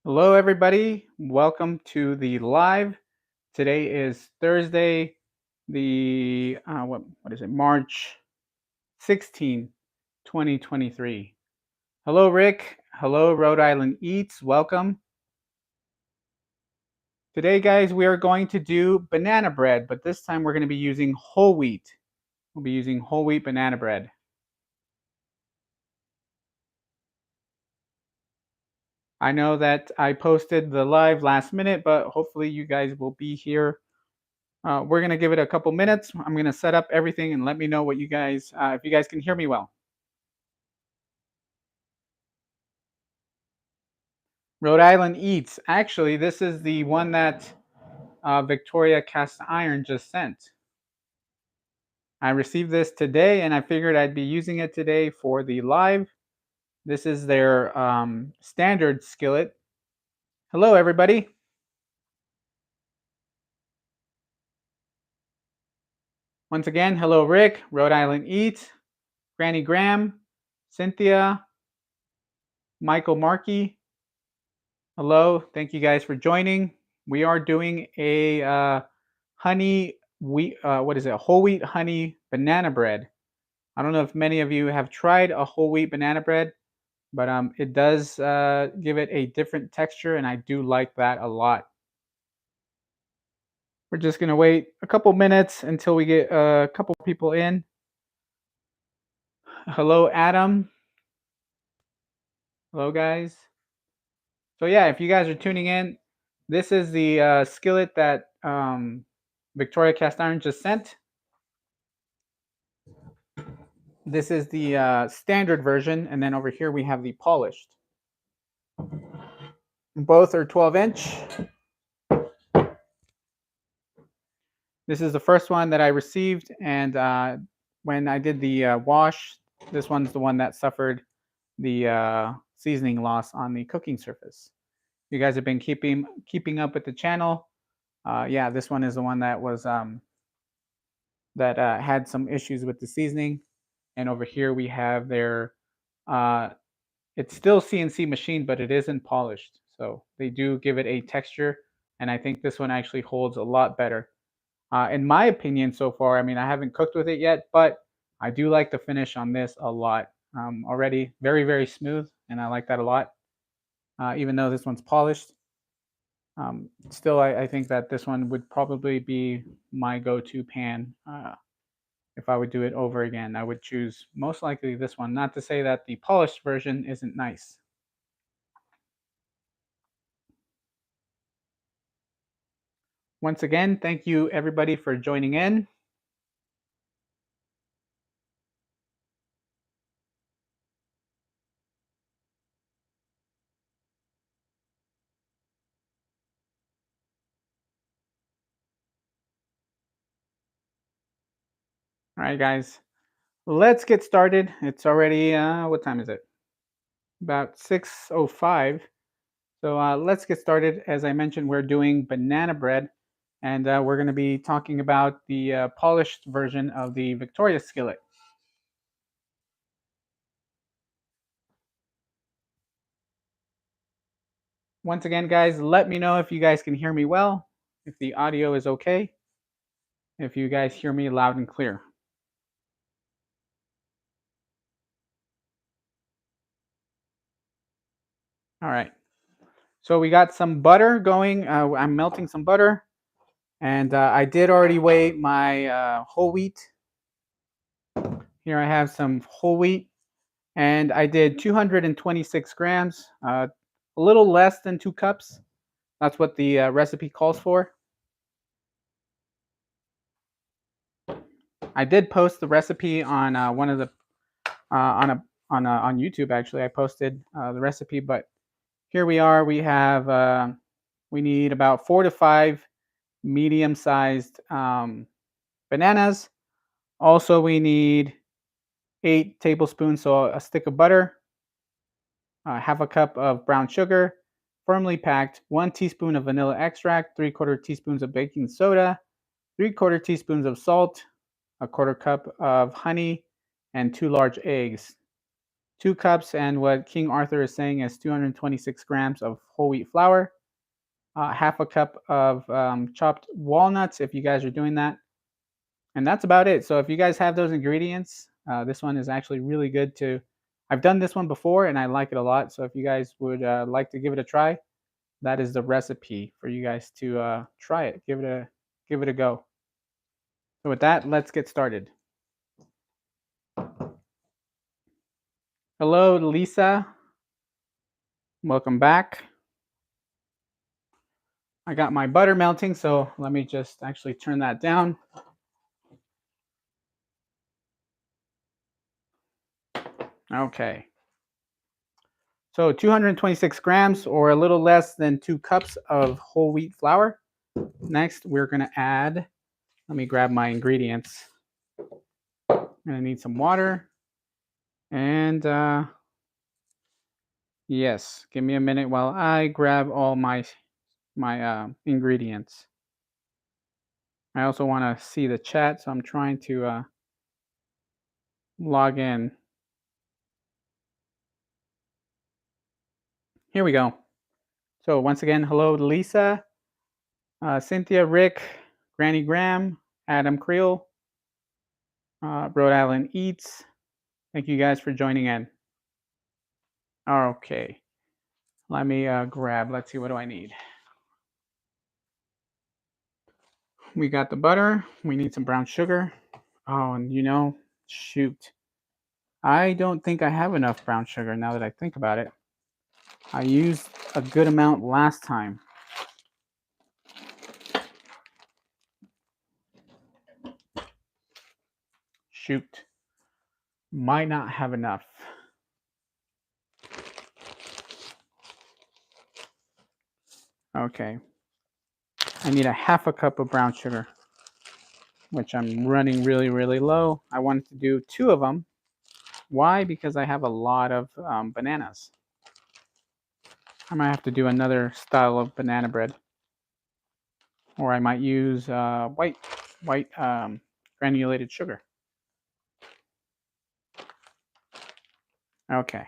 Hello, everybody. Welcome to the live. Today is Thursday, the what is it? March 16, 2023. Hello, Rick. Hello, Rhode Island Eats. Welcome. Today, guys, we are going to do banana bread, but this time we're going to be using whole wheat. We'll be using whole wheat banana bread. I know that I posted the live last minute, but hopefully you guys will be here. We're gonna give it a couple minutes. I'm gonna set up everything and let me know what you guys, if you guys can hear me well. Rhode Island Eats. Actually, this is the one that Victoria Cast Iron just sent. I received this today, and I figured I'd be using it today for the live. This is their standard skillet. Hello, everybody. Once again, hello, Rick, Rhode Island Eats, Granny Graham, Cynthia, Michael Markey. Hello, thank you guys for joining. We are doing a honey wheat, what is it? Whole wheat honey banana bread. I don't know if many of you have tried a whole wheat banana bread, but it does give it a different texture, and I do like that a lot. We're just gonna wait a couple minutes until we get a couple people in. Hello, Adam. Hello, guys. So yeah, if you guys are tuning in, this is the skillet that Victoria Cast Iron just sent. This is the standard version, and then over here we have the polished. Both are 12-inch. This is the first one that I received, and when I did the wash, this one's the one that suffered the seasoning loss on the cooking surface. You guys have been keeping up with the channel. Yeah, this one is the one that was had some issues with the seasoning. And over here we have their it's still CNC machined, but it isn't polished. So they do give it a texture, and I think this one actually holds a lot better. In my opinion, so far, I mean, I haven't cooked with it yet, but I do like the finish on this a lot. Already very, very smooth, and I like that a lot. Even though this one's polished, still, I think that this one would probably be my go-to pan. If I would do it over again, I would choose most likely this one. Not to say that the polished version isn't nice. Once again, thank you everybody for joining in. All right, guys, let's get started. It's already, what time is it? About 6:05. So let's get started. As I mentioned, we're doing banana bread, and we're going to be talking about the polished version of the Victoria skillet. Once again, guys, let me know if you guys can hear me well, if the audio is okay, if you guys hear me loud and clear. All right. So we got some butter going. I'm melting some butter, and I did already weigh my whole wheat. Here I have some whole wheat, and I did 226 grams, a little less than 2 cups. That's what the recipe calls for. I did post the recipe on one of the on YouTube. Actually, I posted the recipe, but here we are. We have we need about 4 to 5 medium-sized bananas. Also, we need 8 tablespoons, so a stick of butter, half a cup of brown sugar, firmly packed, 1 teaspoon of vanilla extract, 3/4 teaspoons of baking soda, 3/4 teaspoons of salt, a 1/4 cup of honey, and 2 large eggs. 2 cups, and what King Arthur is saying is 226 grams of whole wheat flour, half a cup of chopped walnuts if you guys are doing that. And that's about it. So if you guys have those ingredients, this one is actually really good to. I've done this one before and I like it a lot. So if you guys would like to give it a try, that is the recipe for you guys to try it. Give it a go. So with that, let's get started. Hello, Lisa. Welcome back. I got my butter melting, so let me just actually turn that down. Okay. So 226 grams or a little less than 2 cups of whole wheat flour. Next, we're going to add, let me grab my ingredients. I'm going to need some water. And yes, give me a minute while I grab all my ingredients. I also want to see the chat, so I'm trying to log in. Here we go. So once again, hello to Lisa, Cynthia, Rick, Granny Graham, Adam Creel, Rhode Island Eats. Thank you guys for joining in. Okay, let me grab, let's see, what do I need? We got the butter. We need some brown sugar. Oh, and shoot. I don't think I have enough brown sugar now that I think about it. I used a good amount last time. Shoot. Might not have enough. Okay. I need a half a cup of brown sugar, which I'm running really, really low. I wanted to do 2 of them. Why? Because I have a lot of bananas. I might have to do another style of banana bread. Or I might use white granulated sugar. Okay.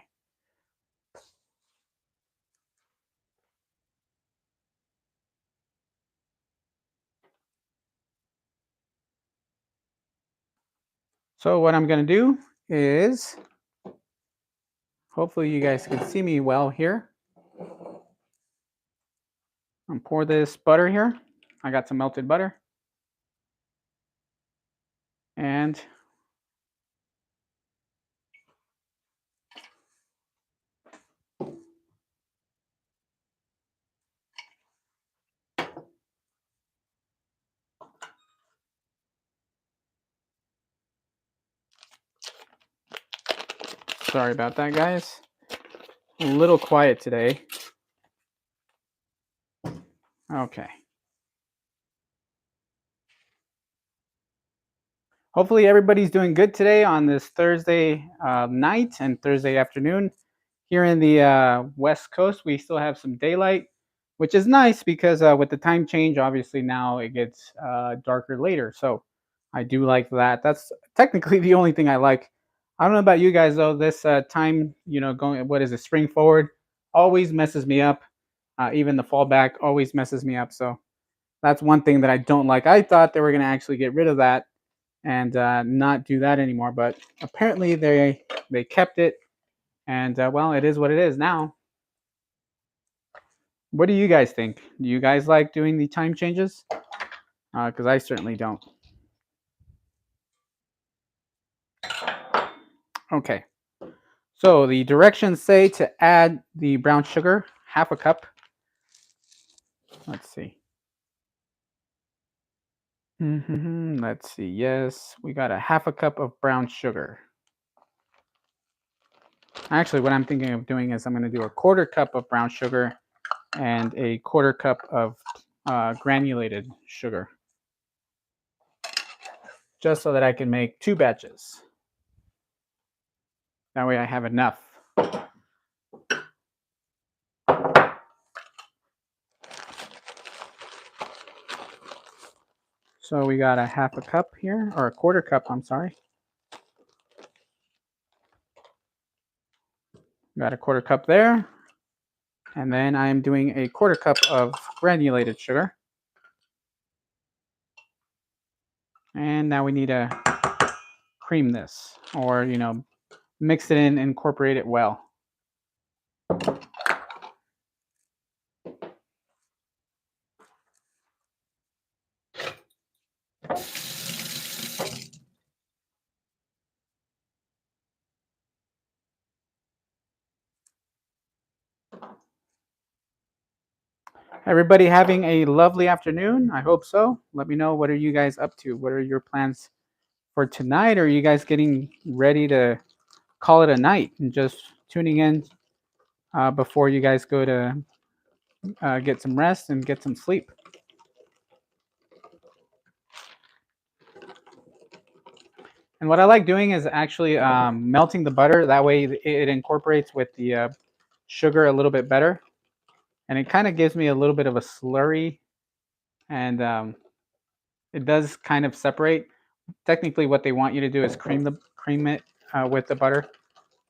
So what I'm going to do is, hopefully you guys can see me well here. I'm pour this butter here. I got some melted butter. And sorry about that, guys. A little quiet today. Okay. Hopefully everybody's doing good today on this Thursday night and Thursday afternoon. Here in the West Coast, we still have some daylight, which is nice because with the time change, obviously now it gets darker later. So I do like that. That's technically the only thing I like. I don't know about you guys though. This time, going, what is it, spring forward, always messes me up. Even the fall back always messes me up. So that's one thing that I don't like. I thought they were going to actually get rid of that and not do that anymore, but apparently they kept it, and well, it is what it is now. What do you guys think? Do you guys like doing the time changes? Because I certainly don't. Okay, so the directions say to add the brown sugar, half a cup. Let's see. Let's see. Yes, we got a half a cup of brown sugar. Actually, what I'm thinking of doing is I'm going to do a quarter cup of brown sugar and a quarter cup of granulated sugar, just so that I can make 2 batches. That way I have enough. So we got a half a cup here, or a quarter cup, I'm sorry. Got a quarter cup there. And then I'm doing a quarter cup of granulated sugar. And now we need to cream this, or, mix it in, incorporate it well. Everybody having a lovely afternoon? I hope so. Let me know, what are you guys up to? What are your plans for tonight? Or are you guys getting ready to call it a night and just tuning in before you guys go to get some rest and get some sleep? And what I like doing is actually melting the butter. That way it incorporates with the sugar a little bit better. And it kind of gives me a little bit of a slurry. And it does kind of separate. Technically, what they want you to do is cream it with the butter.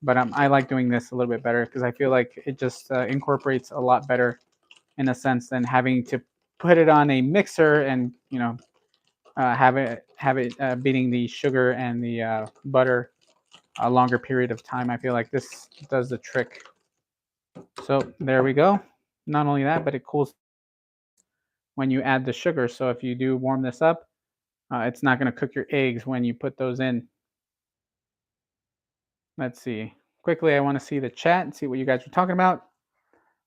But I like doing this a little bit better because I feel like it just incorporates a lot better in a sense than having to put it on a mixer and have it beating the sugar and the butter a longer period of time. I feel like this does the trick. So there we go. Not only that, but it cools when you add the sugar. So if you do warm this up, it's not going to cook your eggs when you put those in. Let's see. Quickly, I want to see the chat and see what you guys are talking about.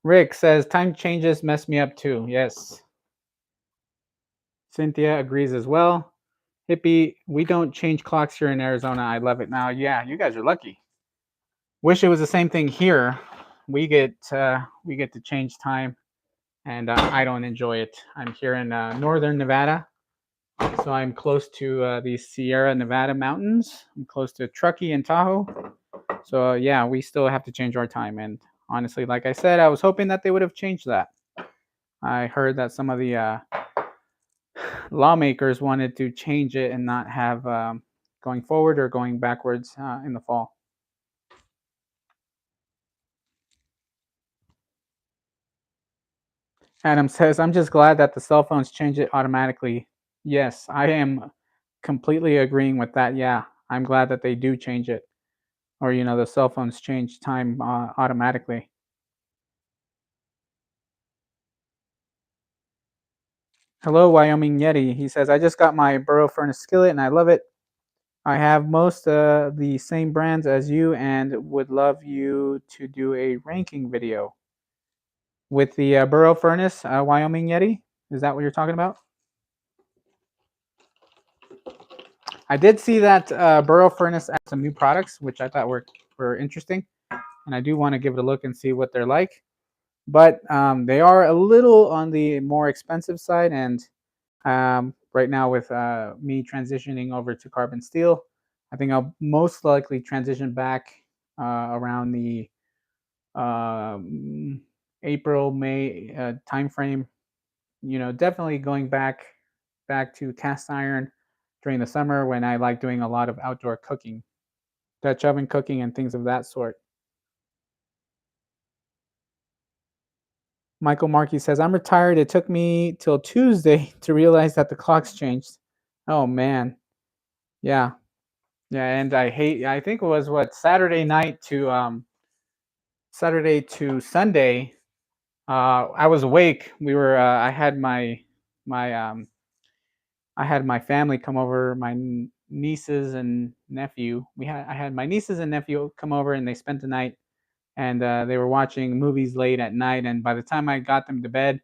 Rick says, time changes mess me up too. Yes. Cynthia agrees as well. Hippie, we don't change clocks here in Arizona. I love it. Now, yeah, you guys are lucky. Wish it was the same thing here. We get to change time, and I don't enjoy it. I'm here in northern Nevada, so I'm close to the Sierra Nevada mountains. I'm close to Truckee and Tahoe. So yeah, we still have to change our time. And honestly, like I said, I was hoping that they would have changed that. I heard that some of the lawmakers wanted to change it and not have going forward or going backwards in the fall. Adam says, I'm just glad that the cell phones change it automatically. Yes, I am completely agreeing with that. Yeah, I'm glad that they do change it. Or, the cell phones change time automatically. Hello, Wyoming Yeti. He says, I just got my Burrow Furnace Skillet and I love it. I have most the same brands as you and would love you to do a ranking video. With the Burrow Furnace, Wyoming Yeti? Is that what you're talking about? I did see that Burrow Furnace had some new products, which I thought were interesting. And I do want to give it a look and see what they're like. But they are a little on the more expensive side. And right now with me transitioning over to carbon steel, I think I'll most likely transition back around the April, May timeframe. Definitely going back to cast iron during the summer when I like doing a lot of outdoor cooking, Dutch oven cooking, and things of that sort. Michael Markey says, I'm retired. It took me till Tuesday to realize that the clocks changed. Oh, man. Yeah. Yeah. And I think it was Saturday night to Sunday. I was awake. My I had my family come over, my nieces and nephew. I had my nieces and nephew come over, and they spent the night, and they were watching movies late at night. And by the time I got them to bed,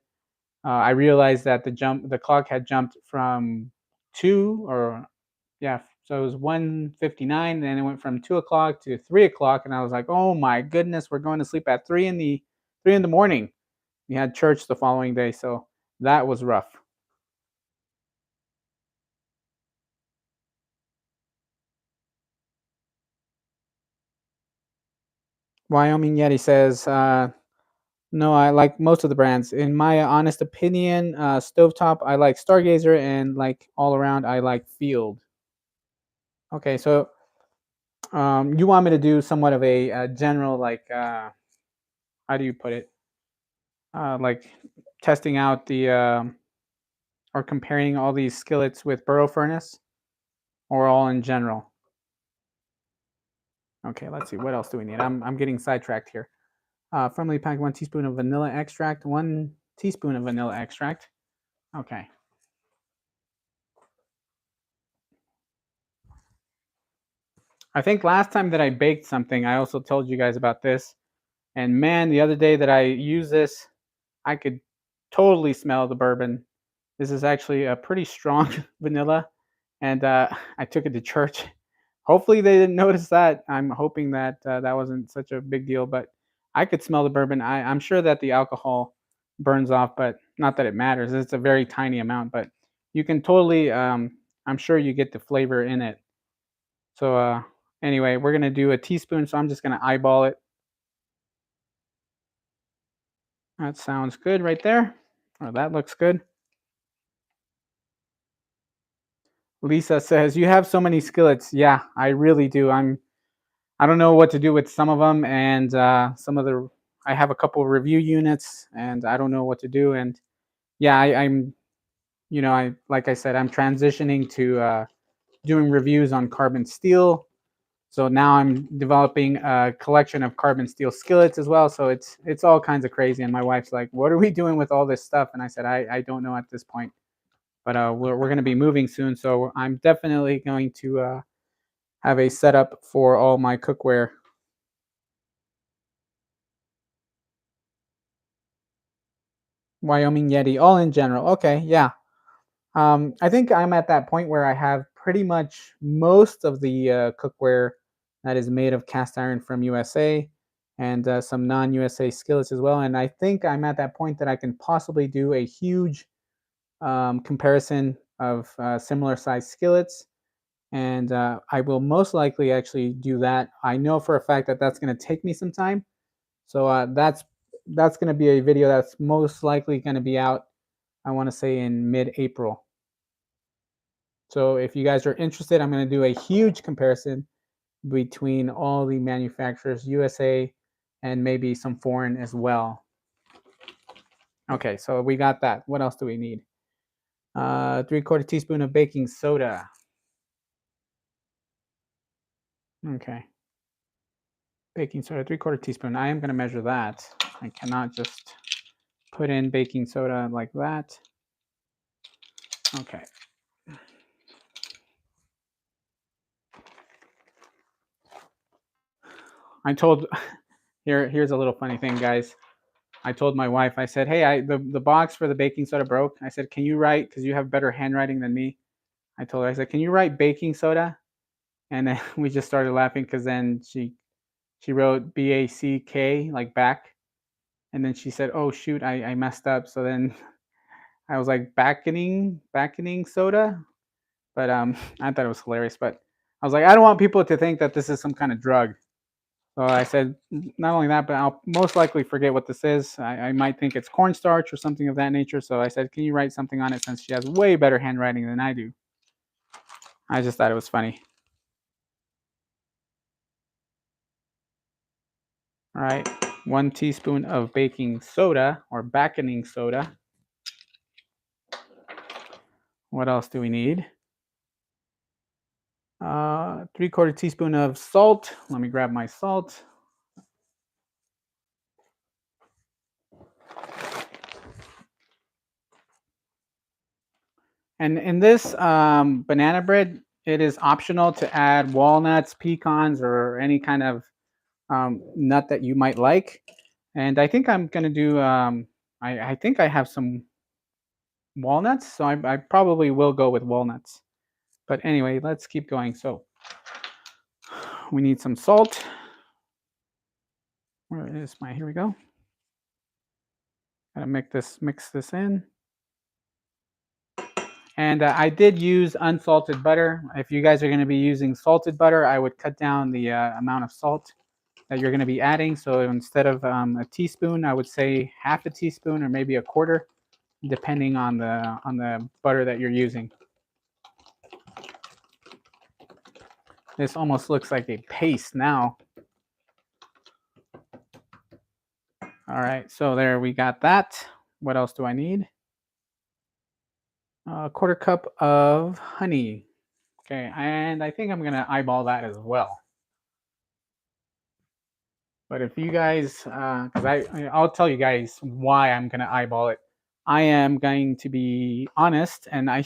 I realized that the clock had jumped from two, or yeah, so it was 1:59, and it went from 2 o'clock to 3 o'clock, and I was like, oh my goodness, we're going to sleep at 3 in the morning. We had church the following day, so that was rough. Wyoming Yeti says, no, I like most of the brands. In my honest opinion, stovetop, I like Stargazer, and like all around, I like Field. Okay, so You want me to do somewhat of a general, like, how do you put it? Like testing out the or comparing all these skillets with burrow furnace, or all in general? Okay, let's see. What else do we need? I'm getting sidetracked here. Firmly packed 1 teaspoon of vanilla extract. 1 teaspoon of vanilla extract. Okay. I think last time that I baked something, I also told you guys about this. And man, the other day that I used this, I could totally smell the bourbon. This is actually a pretty strong vanilla, and I took it to church. Hopefully, they didn't notice that. I'm hoping that that wasn't such a big deal, but I could smell the bourbon. I'm sure that the alcohol burns off, but not that it matters. It's a very tiny amount, but you can totally. I'm sure you get the flavor in it. So anyway, we're gonna do a teaspoon. So I'm just gonna eyeball it. That sounds good right there. Oh, that looks good. Lisa says, "You have so many skillets." Yeah, I really do. I don't know what to do with some of them, and some of the I have a couple of review units, and I don't know what to do. And yeah, I'm I like I said, I'm transitioning to doing reviews on carbon steel. So now I'm developing a collection of carbon steel skillets as well. So it's all kinds of crazy. And my wife's like, "What are we doing with all this stuff?" And I said, I don't know at this point. But we're going to be moving soon, so I'm definitely going to have a setup for all my cookware. Wyoming Yeti, all in general. Okay, yeah. I think I'm at that point where I have pretty much most of the cookware that is made of cast iron from USA, and some non-USA skillets as well. And I think I'm at that point that I can possibly do a huge comparison of similar sized skillets, and I will most likely actually do that. I know for a fact that that's going to take me some time, so that's going to be a video that's most likely going to be out. I want to say in mid-April. So if you guys are interested, I'm going to do a huge comparison between all the manufacturers, USA, and maybe some foreign as well. Okay, so we got that. What else do we need? 3/4 teaspoon of baking soda. Okay. Baking soda, 3/4 teaspoon. I am going to measure that. I cannot just put in baking soda like that. Okay. I told here's a little funny thing, guys. I told my wife, I said, "Hey, the box for the baking soda broke." I said, "Can you write, because you have better handwriting than me?" I told her, I said, "Can you write baking soda?" And then we just started laughing, because then she wrote BACK, like back, and then she said, "Oh shoot, I messed up." So then I was like, backening soda, but I thought it was hilarious. But I was like, I don't want people to think that this is some kind of drug. So I said, not only that, but I'll most likely forget what this is. I might think it's cornstarch or something of that nature. So I said, can you write something on it, since she has way better handwriting than I do? I just thought it was funny. All right, 1 teaspoon of baking soda, or backening soda. What else do we need? 3/4 teaspoon of salt. Let me grab my salt. And in this banana bread, it is optional to add walnuts, pecans, or any kind of nut that you might like. And I think I'm going to do, I think I have some walnuts, so I probably will go with walnuts. But anyway, let's keep going. So we need some salt. Where is my, here we go. Gotta mix this in. And I did use unsalted butter. If you guys are going to be using salted butter, I would cut down the amount of salt that you're going to be adding. So instead of a teaspoon, I would say half a teaspoon, or maybe a quarter, depending on the butter that you're using. This almost looks like a paste now. All right, so there we got that. What else do I need? A quarter cup of honey. Okay, and I think I'm gonna eyeball that as well. But if you guys, because I'll tell you guys why I'm gonna eyeball it. I am going to be honest, and I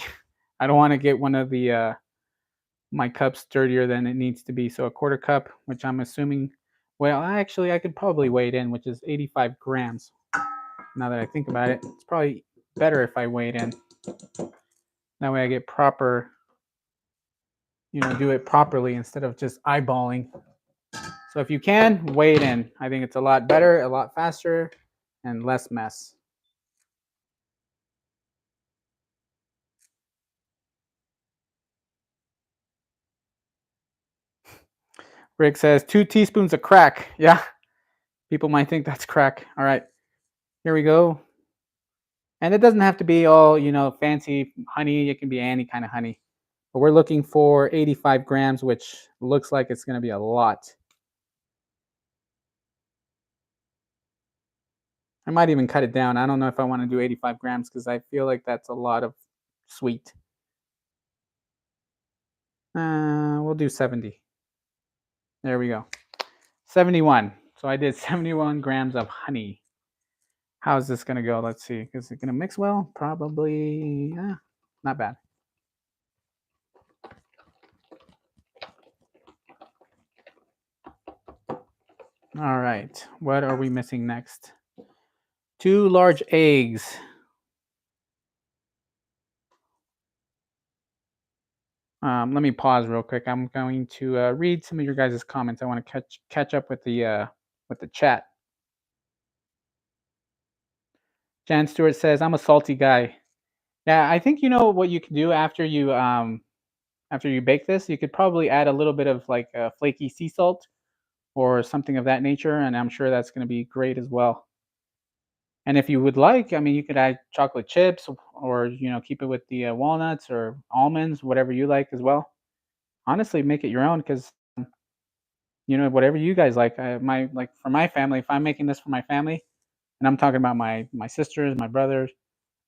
don't want to get one of the my cups dirtier than it needs to be. So a quarter cup, which I'm assuming, well, actually I could probably weigh it in, which is 85 grams. Now that I think about it, it's probably better if I weigh it in. That way I get proper, do it properly instead of just eyeballing. So if you can, weigh it in. I think it's a lot better, a lot faster, and less mess. Rick says 2 teaspoons of crack. Yeah, people might think that's crack. All right, here we go. And it doesn't have to be all, fancy honey. It can be any kind of honey. But we're looking for 85 grams, which looks like it's going to be a lot. I might even cut it down. I don't know if I want to do 85 grams because I feel like that's a lot of sweet. We'll do 70. There we go. 71. So I did 71 grams of honey. How's this going to go? Let's see. Is it going to mix well? Probably not bad. All right. What are we missing next? 2 large eggs. Let me pause real quick. I'm going to read some of your guys' comments. I want to catch up with the chat. Jan Stewart says, "I'm a salty guy." Yeah, I think you know what you can do after you bake this. You could probably add a little bit of like flaky sea salt or something of that nature, and I'm sure that's going to be great as well. And if you would like, I mean, you could add chocolate chips or keep it with the walnuts or almonds, whatever you like as well. Honestly, make it your own because whatever you guys like. For my family, if I'm making this for my family, and I'm talking about my sisters, my brothers,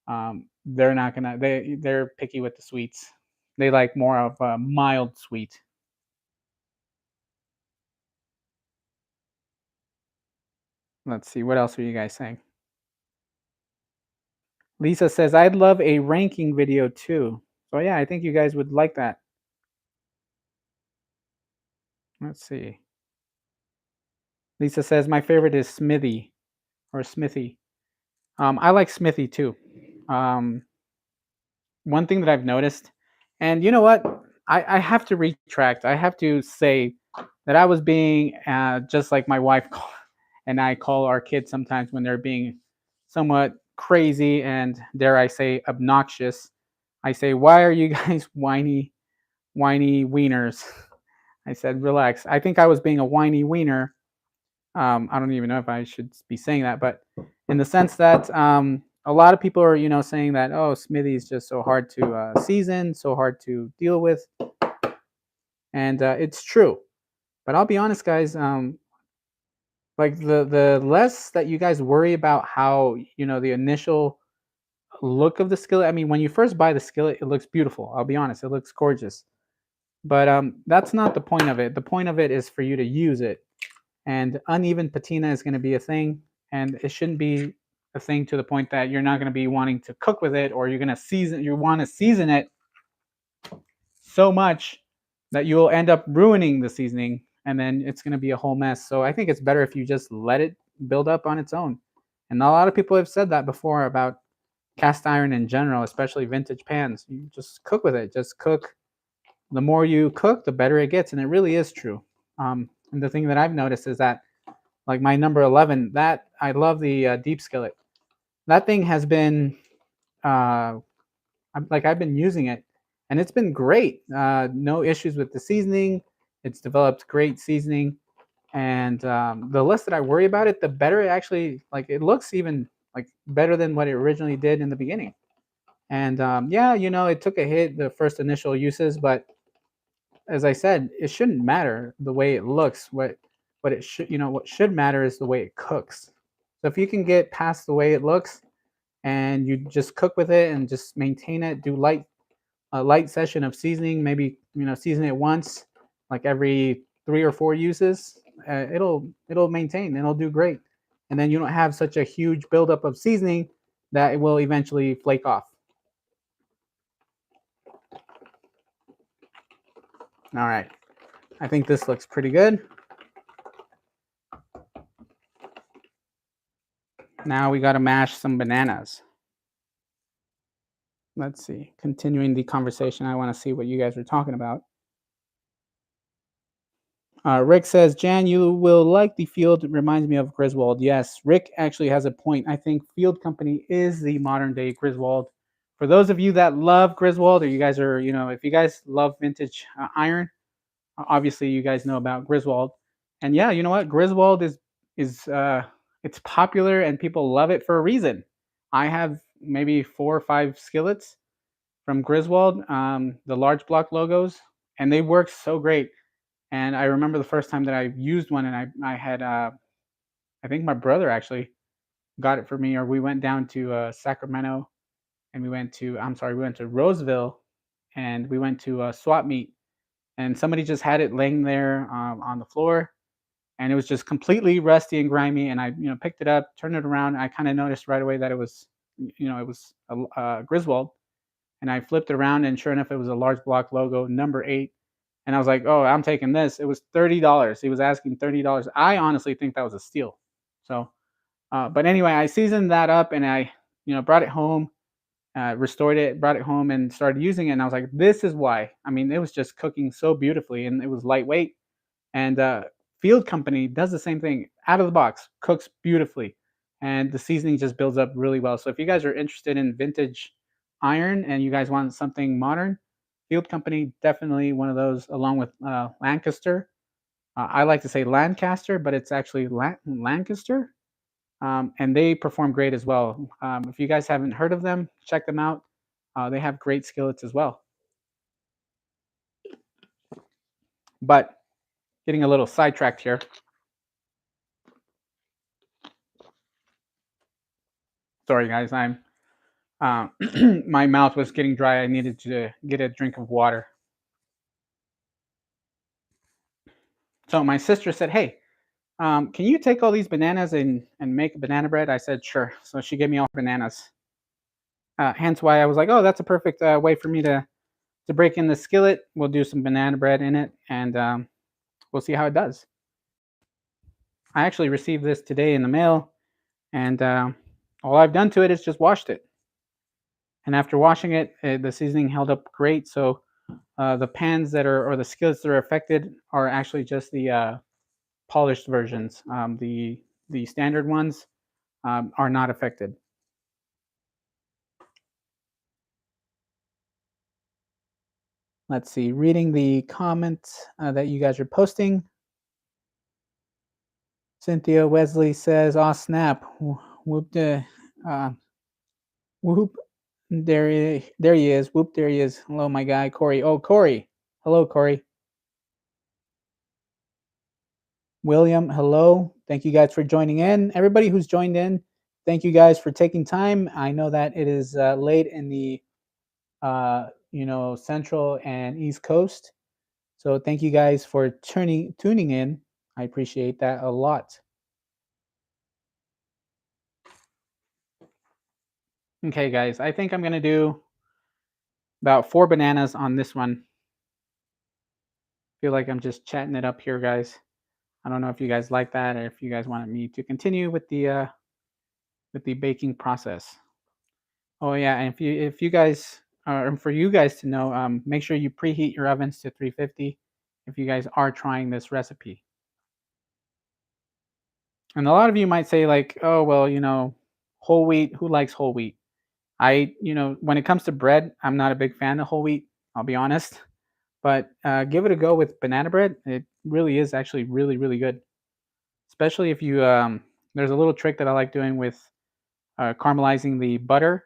they're not gonna they're picky with the sweets. They like more of a mild sweet. Let's see, what else are you guys saying? Lisa says, "I'd love a ranking video too." So yeah, I think you guys would like that. Let's see. Lisa says, "My favorite is Smithy or Smithy." I like Smithy too. One thing that I've noticed, and you know what? I have to retract. I have to say that I was being just like my wife and I call our kids sometimes when they're being somewhat crazy and, dare I say, obnoxious. I say, "Why are you guys whiny wieners?" I said, "Relax." I think I was being a whiny wiener. I don't even know if I should be saying that, but in the sense that a lot of people are, saying that, oh, Smithy is just so hard to season, so hard to deal with, and it's true. But I'll be honest, guys. Like the less that you guys worry about how the initial look of the skillet. I mean, when you first buy the skillet, it looks beautiful. I'll be honest, it looks gorgeous. But that's not the point of it. The point of it is for you to use it. And uneven patina is going to be a thing, and it shouldn't be a thing to the point that you're not going to be wanting to cook with it, or you're going to season. You want to season it so much that you'll end up ruining the seasoning, and then it's going to be a whole mess. So I think it's better if you just let it build up on its own. And a lot of people have said that before about cast iron in general, especially vintage pans. You just cook with it. Just cook. The more you cook, the better it gets, and it really is true. And the thing that I've noticed is that, like my number 11, that I love the deep skillet. That thing has been, I've been using it, and it's been great. No issues with the seasoning. It's developed great seasoning, and the less that I worry about it, the better it actually, like, it looks even like better than what it originally did in the beginning. And yeah, it took a hit the first initial uses, but as I said, it shouldn't matter the way it looks. What it should, what should matter is the way it cooks. So if you can get past the way it looks and you just cook with it and just maintain it, do a light session of seasoning, maybe season it once, like every 3 or 4 uses. It'll maintain. It'll do great, and then you don't have such a huge buildup of seasoning that it will eventually flake off. All right, I think this looks pretty good. Now we got to mash some bananas. Let's see. Continuing the conversation, I want to see what you guys are talking about. Rick says, Jan, you will like the Field. It reminds me of Griswold. Yes, Rick actually has a point. I think Field Company is the modern day Griswold. For those of you that love Griswold, or you guys are, if you guys love vintage iron, obviously you guys know about Griswold. And yeah, you know what? Griswold is it's popular and people love it for a reason. I have maybe 4 or 5 skillets from Griswold, the large block logos, and they work so great. And I remember the first time that I used one, and I had I think my brother actually got it for me, or we went down to Sacramento, and we went to Roseville, and we went to a swap meet, and somebody just had it laying there on the floor, and it was just completely rusty and grimy. And I picked it up, turned it around, and I kind of noticed right away that it was it was a Griswold, and I flipped it around, and sure enough, it was a large block logo, number 8. And I was like, "Oh, I'm taking this." It was $30. He was asking $30. I honestly think that was a steal. So, but anyway, I seasoned that up, and I, brought it home, restored it, brought it home, and started using it. And I was like, "This is why." I mean, it was just cooking so beautifully, and it was lightweight. And Field Company does the same thing out of the box, cooks beautifully, and the seasoning just builds up really well. So if you guys are interested in vintage iron and you guys want something modern, Field Company definitely one of those, along with Lancaster. I like to say Lancaster, but it's actually Lancaster, and they perform great as well. If you guys haven't heard of them, check them out. They have great skillets as well. But getting a little sidetracked here. Sorry, guys. My mouth was getting dry. I needed to get a drink of water. So my sister said, "Hey, can you take all these bananas and make banana bread?" I said, "Sure." So she gave me all bananas. Hence why I was like, "Oh, that's a perfect way for me to break in the skillet. We'll do some banana bread in it, and we'll see how it does." I actually received this today in the mail, and all I've done to it is just washed it. And after washing it, the seasoning held up great. So the pans that are, or the skillets that are affected, are actually just the polished versions. The standard ones are not affected. Let's see. Reading the comments that you guys are posting. Cynthia Wesley says, "Oh snap! Whoop whoop! There he is. Whoop! There he is. Hello, my guy Corey. Oh, Corey. Hello, Corey. William, hello. Thank you guys for joining in. Everybody who's joined in, thank you guys for taking time. I know that it is late in the Central and East Coast, so thank you guys for tuning in. I appreciate that a lot. Okay, guys, I think I'm gonna do about 4 bananas on this one. Feel like I'm just chatting it up here, guys. I don't know if you guys like that, or if you guys wanted me to continue with the baking process. Oh yeah, and if you guys, for you guys to know, make sure you preheat your ovens to 350 if you guys are trying this recipe. And a lot of you might say like, oh well, whole wheat. Who likes whole wheat? When it comes to bread, I'm not a big fan of whole wheat. I'll be honest, but give it a go with banana bread. It really is actually really really good, especially if you. There's a little trick that I like doing with caramelizing the butter.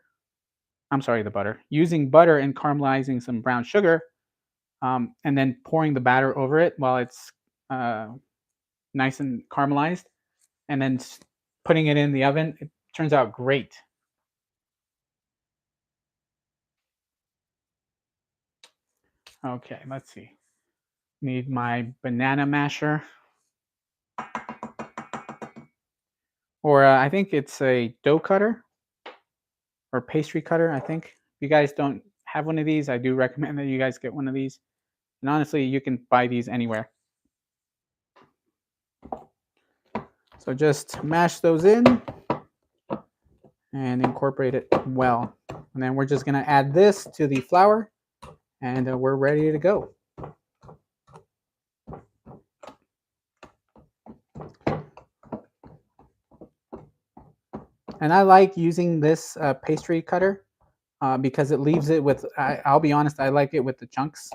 I'm sorry, the butter. Using butter and caramelizing some brown sugar. and then pouring the batter over it while it's nice and caramelized, and then putting it in the oven. It turns out great. Okay, let's see. Need my banana masher. Or I think it's a dough cutter or pastry cutter, I think. If you guys don't have one of these, I do recommend that you guys get one of these. And honestly, you can buy these anywhere. So just mash those in and incorporate it well. And then we're just going to add this to the flour, and we're ready to go. And I like using this pastry cutter because it leaves it with, I'll be honest, I like it with the chunks.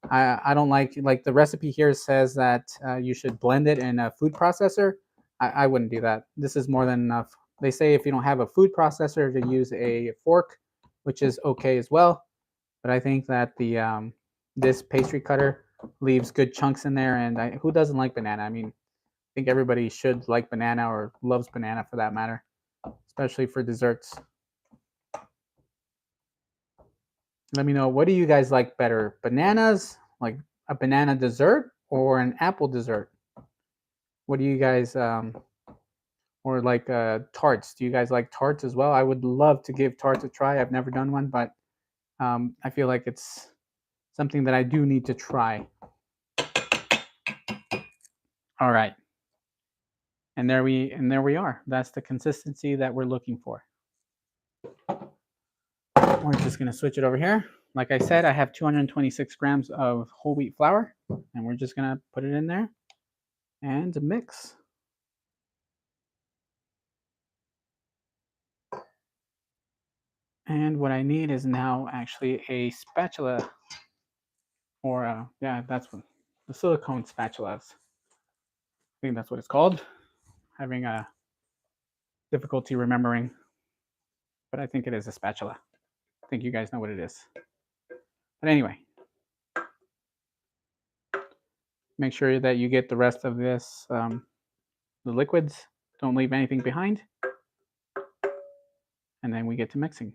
I don't like the recipe here says that you should blend it in a food processor. I wouldn't do that. This is more than enough. They say if you don't have a food processor to use a fork, which is okay as well. But I think that the this pastry cutter leaves good chunks in there. And who doesn't like banana? I mean, I think everybody should like banana or loves banana for that matter, especially for desserts. Let me know, what do you guys like better? Bananas, like a banana dessert, or an apple dessert? What do you guys, or like tarts? Do you guys like tarts as well? I would love to give tarts a try. I've never done one, but I feel like it's something that I do need to try. All right. And there we are. That's the consistency that we're looking for. We're just going to switch it over here. Like I said, I have 226 grams of whole wheat flour, and we're just going to put it in there and mix. And what I need is now actually a spatula, or yeah, that's what the silicone spatulas. I think that's what it's called. Having a difficulty remembering, but I think it is a spatula. I think you guys know what it is. But anyway, make sure that you get the rest of this, the liquids. Don't leave anything behind. And then we get to mixing.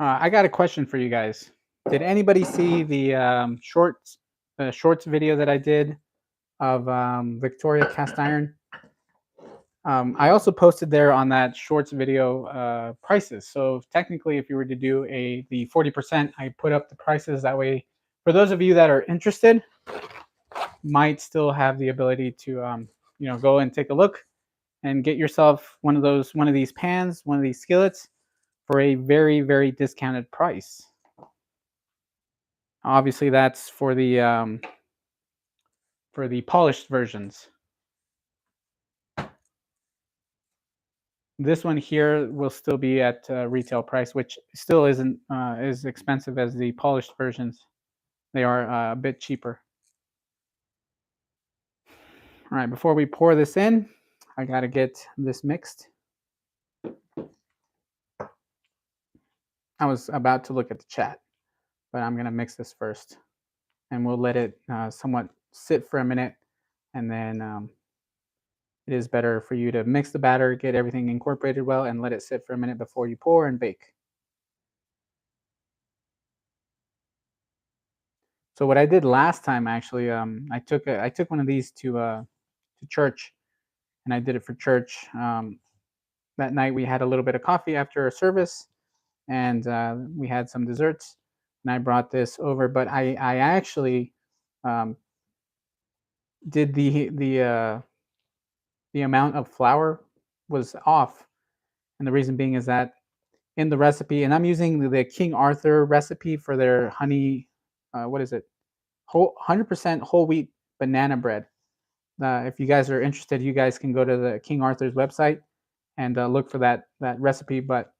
I got a question for you guys. Did anybody see the shorts video that I did of Victoria Cast Iron? I also posted there on that shorts video prices. So technically, if you were to do the 40%, I put up the prices that way. For those of you that are interested, might still have the ability to go and take a look and get yourself one of these pans, one of these skillets, for a very, very discounted price. Obviously, that's for the polished versions. This one here will still be at retail price, which still isn't as expensive as the polished versions. They are a bit cheaper. All right, before we pour this in, I got to get this mixed. I was about to look at the chat, but I'm going to mix this first. And we'll let it somewhat sit for a minute, and then it is better for you to mix the batter, get everything incorporated well, and let it sit for a minute before you pour and bake. So what I did last time, actually, I took one of these to church, and I did it for church. That night we had a little bit of coffee after a service, and we had some desserts, and I brought this over. But I actually did the amount of flour was off, and the reason being is that in the recipe, and I'm using the King Arthur recipe for their honey, what is it? 100% whole wheat banana bread. If you guys are interested, you guys can go to the King Arthur's website and look for that recipe. But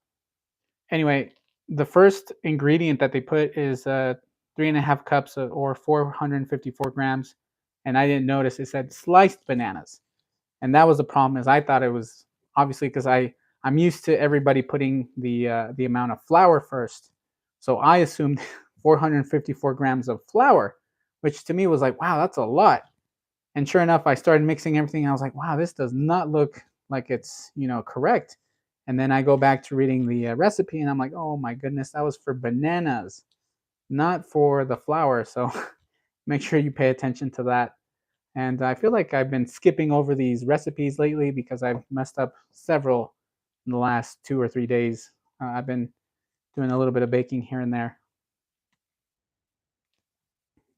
anyway, the first ingredient that they put is 3.5 cups or 454 grams, and I didn't notice it said sliced bananas. And that was the problem is I thought it was obviously because I'm used to everybody putting the amount of flour first, so I assumed 454 grams of flour, which to me was like, wow, that's a lot. And sure enough, I started mixing everything. I was like, wow, this does not look like it's correct. And then I go back to reading the recipe, and I'm like, oh my goodness, that was for bananas, not for the flour. So make sure you pay attention to that. And I feel like I've been skipping over these recipes lately because I've messed up several in the last 2 or 3 days. I've been doing a little bit of baking here and there,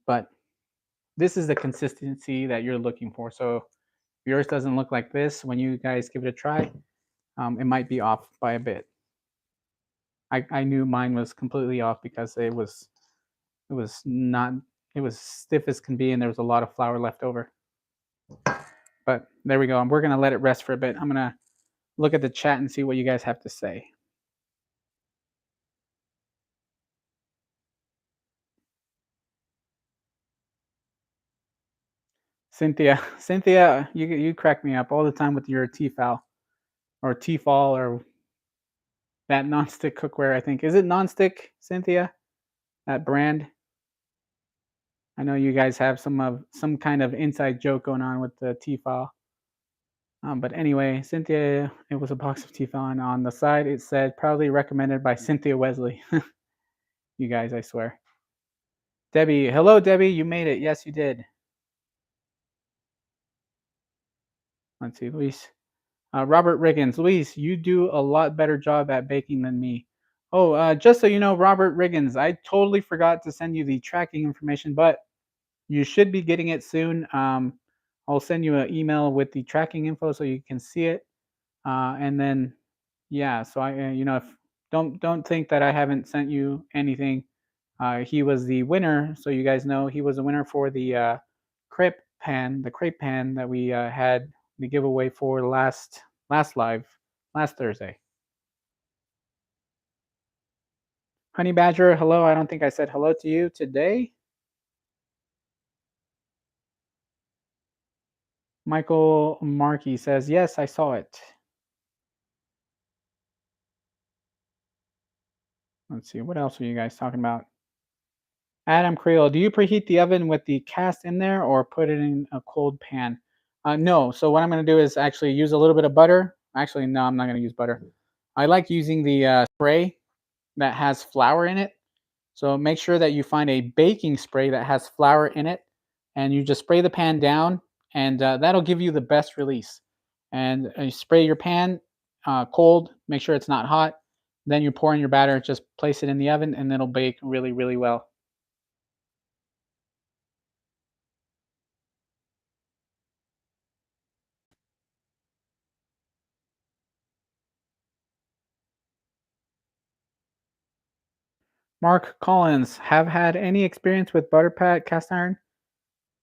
but this is the consistency that you're looking for. So if yours doesn't look like this when you guys give it a try, it might be off by a bit. I knew mine was completely off because it was not it was stiff as can be, and there was a lot of flour left over. But there we go. We're gonna let it rest for a bit. I'm gonna look at the chat and see what you guys have to say. Cynthia, Cynthia, you crack me up all the time with your Tefal or Tefal or that nonstick cookware. I think is it nonstick, Cynthia? That brand. I know you guys have some kind of inside joke going on with the Tefal. But anyway, Cynthia, it was a box of Tefal, and on the side it said proudly recommended by Cynthia Wesley. You guys, I swear. Debbie, hello, Debbie. You made it. Yes, you did. Let's see, Luis. Robert Riggins. Luis, you do a lot better job at baking than me. Oh, just so you know, Robert Riggins, I totally forgot to send you the tracking information, but you should be getting it soon. I'll send you an email with the tracking info so you can see it. And then, yeah, so if don't think that I haven't sent you anything. He was the winner, so you guys know he was the winner for the crepe pan that we had the giveaway for last live last Thursday. Honey Badger, hello. I don't think I said hello to you today. Michael Markey says, yes, I saw it. Let's see, what else are you guys talking about? Adam Creole, do you preheat the oven with the cast in there or put it in a cold pan? No. So what I'm going to do is actually use a little bit of butter. Actually, no, I'm not going to use butter. I like using the spray that has flour in it. So make sure that you find a baking spray that has flour in it, and you just spray the pan down, and that'll give you the best release. And you spray your pan cold. Make sure it's not hot. Then you pour in your batter. Just place it in the oven, and it'll bake really, really well. Mark Collins, have had any experience with butter pat cast iron?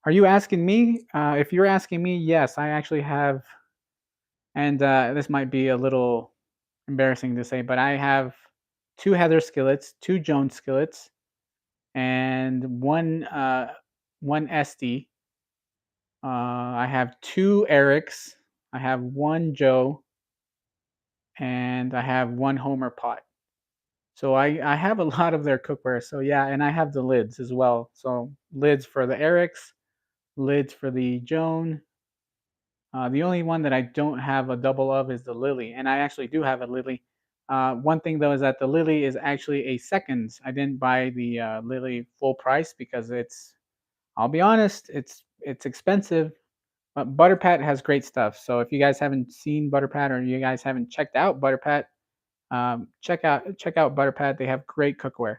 Are you asking me? If you're asking me, yes, I actually have. And this might be a little embarrassing to say, but I have two Heather skillets, two Jones skillets, and one SD. I have two Erics. I have one Joe, and I have one Homer pot. So I have a lot of their cookware. So yeah, and I have the lids as well. So lids for the Erics, lids for the Joan. The only one that I don't have a double of is the Lily, and I actually do have a Lily. One thing though is that the Lily is actually a seconds. I didn't buy the Lily full price because it's. I'll be honest, it's expensive. But ButterPat has great stuff. So if you guys haven't seen ButterPat or you guys haven't checked out ButterPat, check out ButterPat. They have great cookware.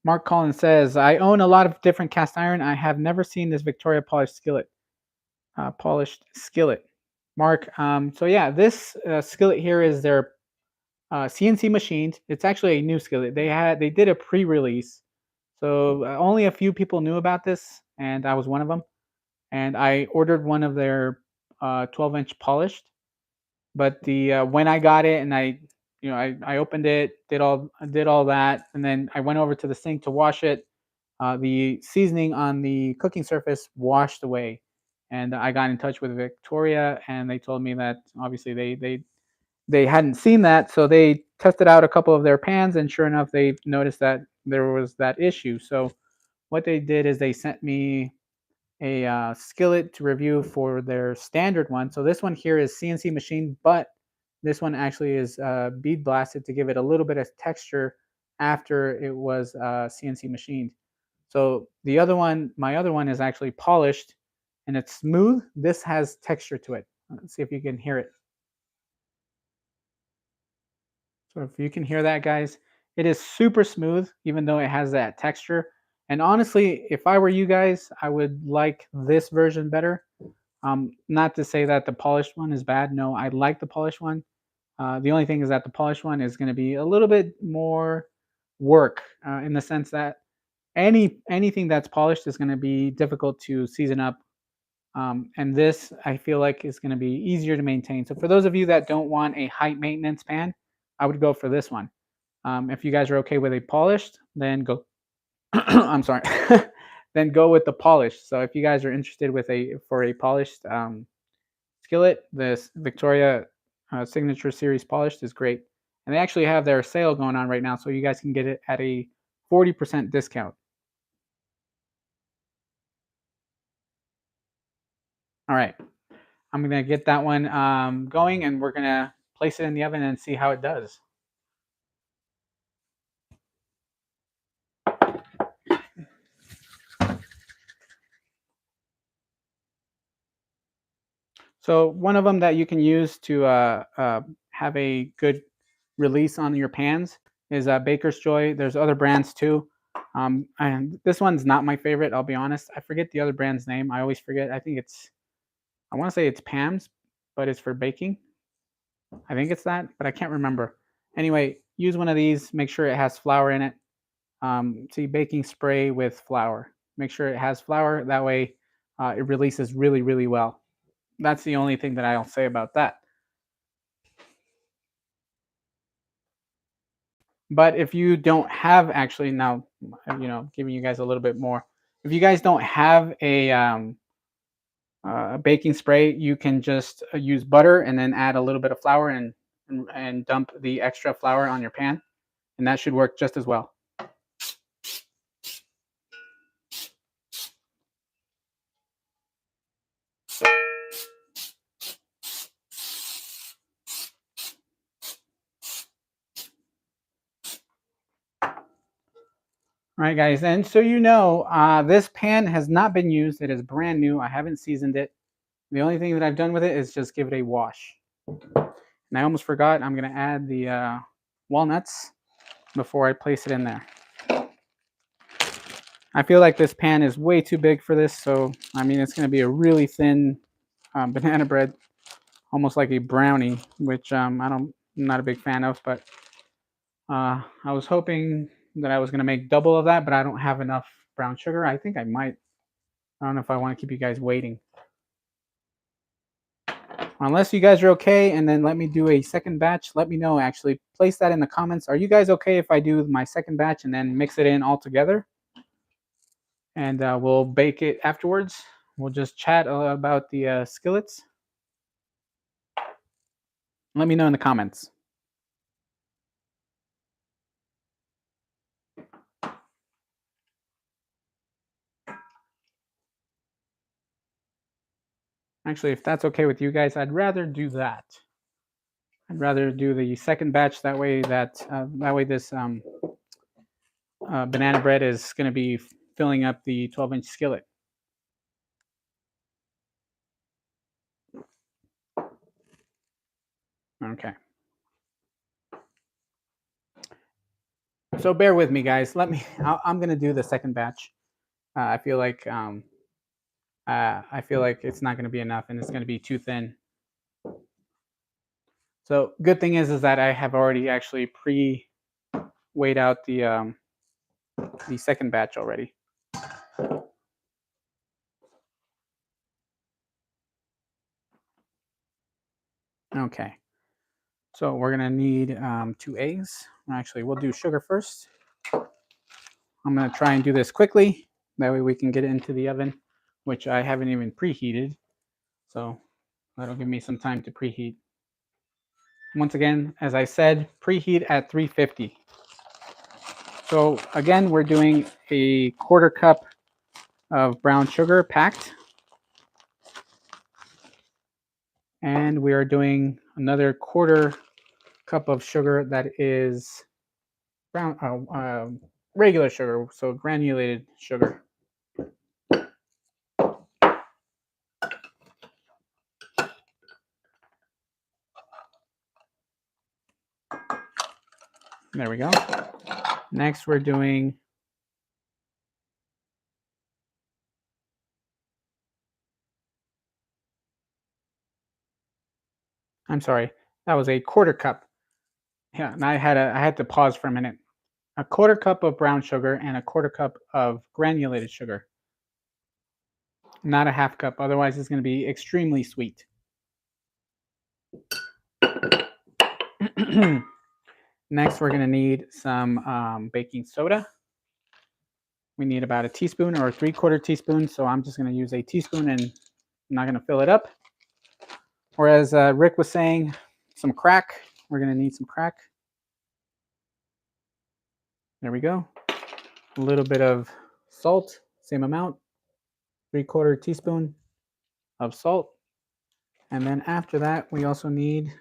Mark Collins says, I own a lot of different cast iron. I have never seen this Victoria polished skillet. Mark, so yeah, this skillet here is their CNC machined. It's actually a new skillet. They did a pre-release, so only a few people knew about this, and I was one of them. And I ordered one of their 12-inch polished. But the when I got it and I opened it, did all that, and then I went over to the sink to wash it. the seasoning on the cooking surface washed away. And I got in touch with Victoria, and they told me that obviously they hadn't seen that, so they tested out a couple of their pans, and sure enough, they noticed that there was that issue. So what they did is they sent me a skillet to review for their standard one. So this one here is CNC machine, but this one actually is bead blasted to give it a little bit of texture after it was CNC machined. So the other one, my other one is actually polished and it's smooth. This has texture to it. Let's see if you can hear it. So if you can hear that, guys, it is super smooth, even though it has that texture. And honestly, if I were you guys, I would like this version better. Not to say that the polished one is bad. No, I like the polished one. The only thing is that the polished one is going to be a little bit more work in the sense that anything that's polished is going to be difficult to season up. And this, I feel like, is going to be easier to maintain. So for those of you that don't want a high maintenance pan, I would go for this one. If you guys are okay with a polished, then go. I'm sorry. Then go with the polished. So if you guys are interested with a polished skillet, this Victoria Signature Series polished is great, and they actually have their sale going on right now, so you guys can get it at a 40% discount. All right, I'm gonna get that one going, and we're gonna place it in the oven and see how it does. So one of them that you can use to have a good release on your pans is Baker's Joy. There's other brands too. And this one's not my favorite, I'll be honest. I forget the other brand's name. I always forget. I want to say it's Pam's, but it's for baking. I think it's that, but I can't remember. Anyway, use one of these. Make sure it has flour in it. See, baking spray with flour. Make sure it has flour. That way it releases really, really well. That's the only thing that I'll say about that. But if you don't have actually now, giving you guys a little bit more. If you guys don't have a baking spray, you can just use butter and then add a little bit of flour and dump the extra flour on your pan, and that should work just as well. All right, guys, and so this pan has not been used. It is brand new. I haven't seasoned it. The only thing that I've done with it is just give it a wash. And I almost forgot, I'm going to add the walnuts before I place it in there. I feel like this pan is way too big for this, so I mean it's going to be a really thin banana bread, almost like a brownie, which I'm not a big fan of. But I was hoping that I was going to make double of that, but I don't have enough brown sugar. I think I might. I don't know if I want to keep you guys waiting. Unless you guys are okay, and then let me do a second batch. Let me know, actually. Place that in the comments. Are you guys okay if I do my second batch and then mix it in all together? And we'll bake it afterwards. We'll just chat about the skillets. Let me know in the comments. Actually, if that's okay with you guys, I'd rather do that. I'd rather do the second batch. That way this banana bread is going to be filling up the 12-inch skillet. Okay. So bear with me, guys. I'm going to do the second batch. I feel like it's not going to be enough, and it's going to be too thin. So good thing is that I have already actually weighed out the second batch already. Okay. So we're gonna need 2 eggs. Actually, we'll do sugar first. I'm going to try and do this quickly. That way we can get it into the oven, which I haven't even preheated. So that'll give me some time to preheat. Once again, as I said, preheat at 350. So again, we're doing a 1/4 cup of brown sugar packed. And we are doing another 1/4 cup of sugar that is brown, regular sugar, so granulated sugar. There we go. Next, we're doing I'm sorry, that was a 1/4 cup. Yeah, and I had to pause for a minute. A 1/4 cup of brown sugar and a 1/4 cup of granulated sugar. Not a half cup, otherwise it's going to be extremely sweet. Next, we're going to need some baking soda. We need about a teaspoon or a 3/4 teaspoon, so I'm just going to use a teaspoon and I'm not going to fill it up. Or as Rick was saying, some crack. We're going to need some crack. There we go. A little bit of salt, same amount, 3/4 teaspoon of salt. And then after that, we also need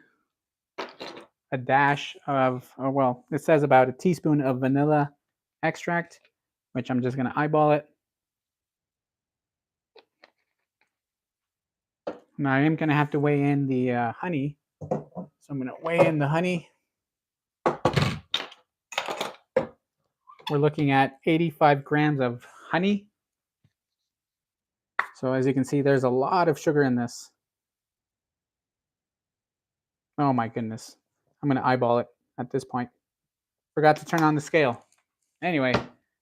a dash of, well, it says about a teaspoon of vanilla extract, which I'm just going to eyeball it. Now I am going to have to weigh in the honey. So I'm going to weigh in the honey. We're looking at 85 grams of honey. So as you can see, there's a lot of sugar in this. Oh my goodness. I'm going to eyeball it at this point. Forgot to turn on the scale. Anyway,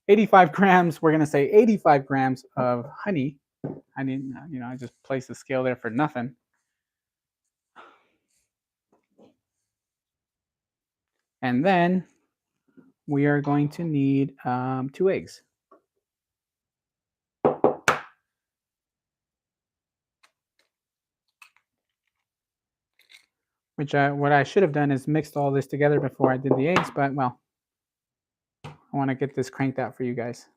85 grams, we're going to say 85 grams of honey. I didn't, I just placed the scale there for nothing. And then we are going to need 2 eggs. Which what I should have done is mixed all this together before I did the eggs, but well, I want to get this cranked out for you guys.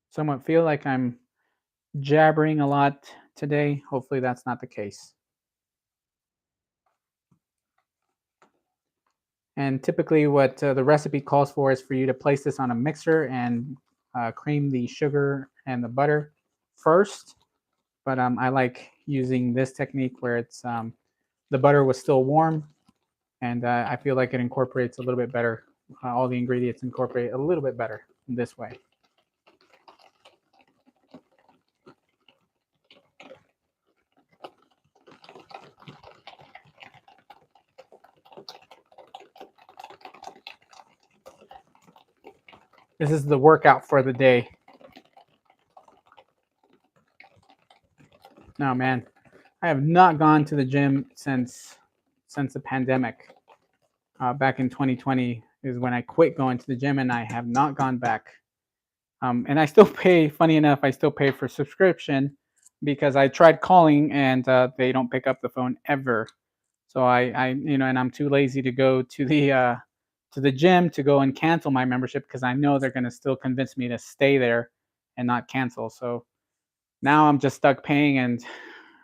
Somewhat feel like I'm jabbering a lot today. Hopefully that's not the case. And typically what the recipe calls for is for you to place this on a mixer and cream the sugar and the butter first. But I like using this technique where it's the butter was still warm, and I feel like it incorporates a little bit better. All the ingredients incorporate a little bit better this way. This is the workout for the day. No, man, I have not gone to the gym since the pandemic. Back in 2020 is when I quit going to the gym, and I have not gone back. And I still pay. Funny enough, I still pay for subscription because I tried calling and they don't pick up the phone ever. So and I'm too lazy to go to the gym to go and cancel my membership because I know they're going to still convince me to stay there and not cancel. So now I'm just stuck paying and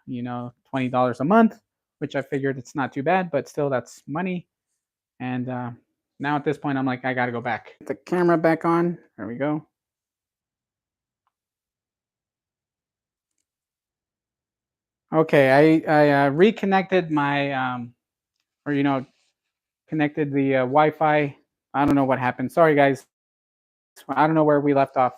$20 a month, which I figured it's not too bad, but still that's money. And now at this point, I'm like, I got to go back. Put the camera back on. There we go. Okay, I reconnected my connected the Wi-Fi. I don't know what happened. Sorry, guys. I don't know where we left off.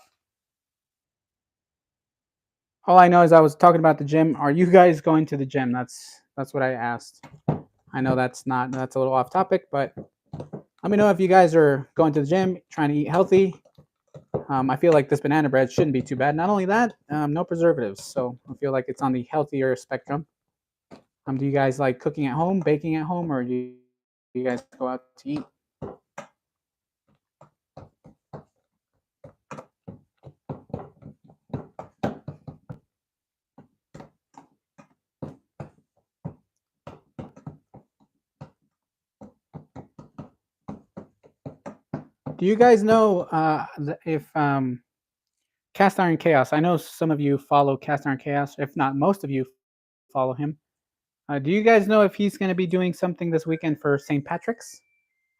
All I know is I was talking about the gym. Are you guys going to the gym? That's what I asked. I know that's a little off topic, but let me know if you guys are going to the gym, trying to eat healthy. I feel like this banana bread shouldn't be too bad. Not only that, no preservatives, so I feel like it's on the healthier spectrum. Do you guys like cooking at home, baking at home, or do you you guys go out to eat. Do you guys know if Cast Iron Chaos? I know some of you follow Cast Iron Chaos. If not, most of you follow him. Do you guys know if he's going to be doing something this weekend for St. Patrick's?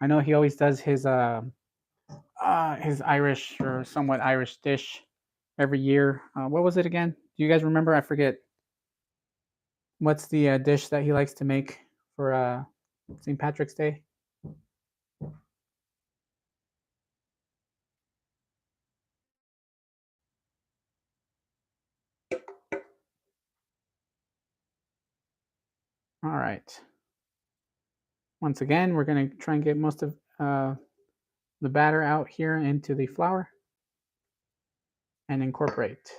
I know he always does his Irish or somewhat Irish dish every year. What was it again? Do you guys remember? I forget. What's the dish that he likes to make for St. Patrick's Day? All right. Once again, we're going to try and get most of the batter out here into the flour and incorporate.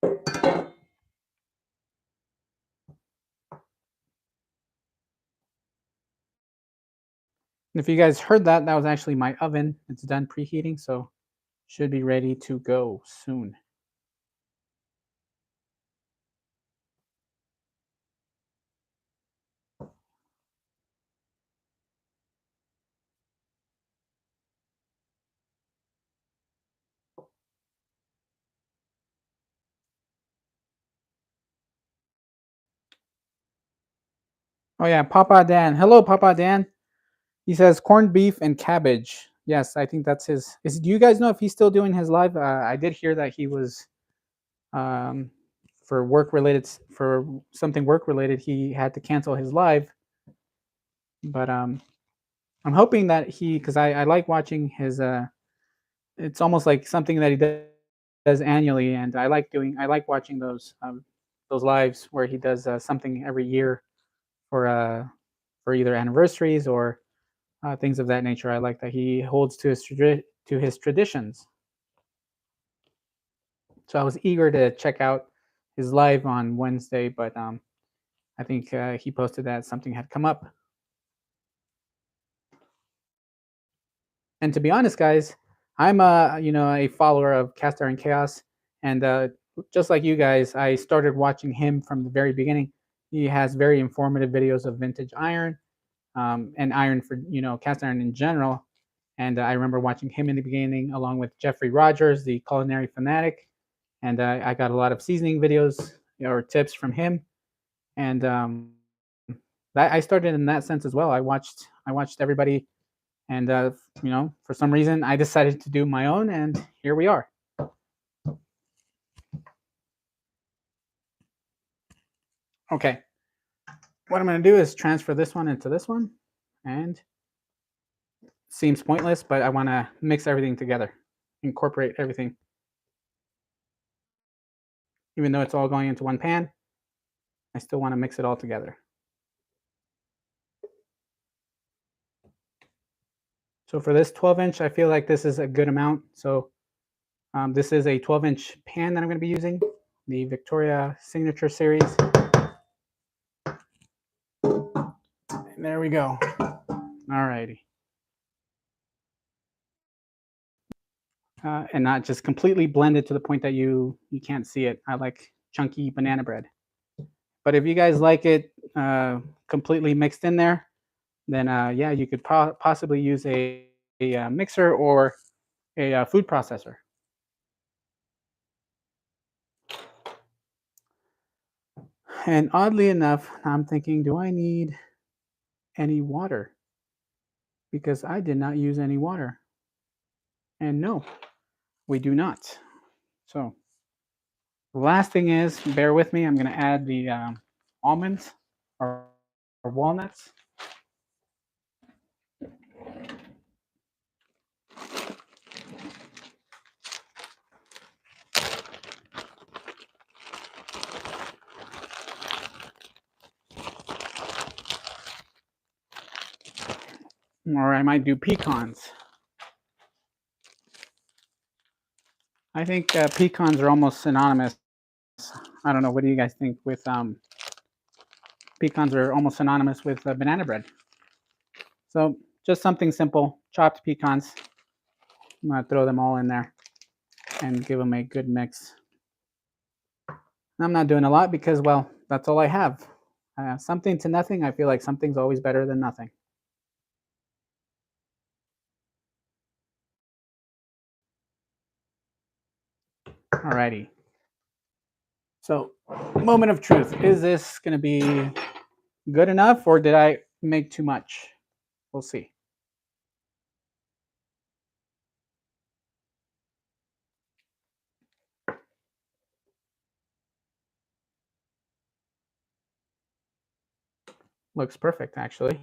And if you guys heard that, that was actually my oven. It's done preheating, so should be ready to go soon. Oh yeah, Papa Dan. Hello, Papa Dan. He says corned beef and cabbage. Yes, I think that's his. Do you guys know if he's still doing his live? I did hear that he was um, for work related, for something work related. He had to cancel his live, but I'm hoping that because I like watching his. It's almost like something that he does annually, and I like watching those lives where he does something every year for either anniversaries or things of that nature. I like that he holds to his traditions. So I was eager to check out his live on Wednesday, but I think he posted that something had come up. And to be honest, guys, I'm a follower of Cast Iron Chaos, and just like you guys, I started watching him from the very beginning. He has very informative videos of vintage iron and iron for cast iron in general. And I remember watching him in the beginning, along with Jeffrey Rogers, the culinary fanatic, and I got a lot of seasoning videos or tips from him. And I started in that sense as well. I watched everybody, and for some reason, I decided to do my own, and here we are. Okay, what I'm going to do is transfer this one into this one, and seems pointless, but I want to mix everything together, incorporate everything. Even though it's all going into one pan, I still want to mix it all together. So for this 12-inch, I feel like this is a good amount. So this is a 12-inch pan that I'm going to be using, the Victoria Signature Series. And there we go. All righty. And not just completely blended to the point that you can't see it. I like chunky banana bread. But if you guys like it completely mixed in there, then yeah, you could possibly use a mixer or a food processor. And oddly enough, I'm thinking, do I need any water? Because I did not use any water. And no, we do not. So the last thing is, bear with me, I'm going to add the almonds or walnuts. Or I might do pecans. I think pecans are almost synonymous. I don't know. What do you guys think with pecans are almost synonymous with banana bread. So just something simple, chopped pecans. I'm gonna throw them all in there and give them a good mix. I'm not doing a lot because, well, that's all I have. Something to nothing. I feel like something's always better than nothing. Alrighty. So, moment of truth. Is this going to be good enough or did I make too much? We'll see. Looks perfect, actually.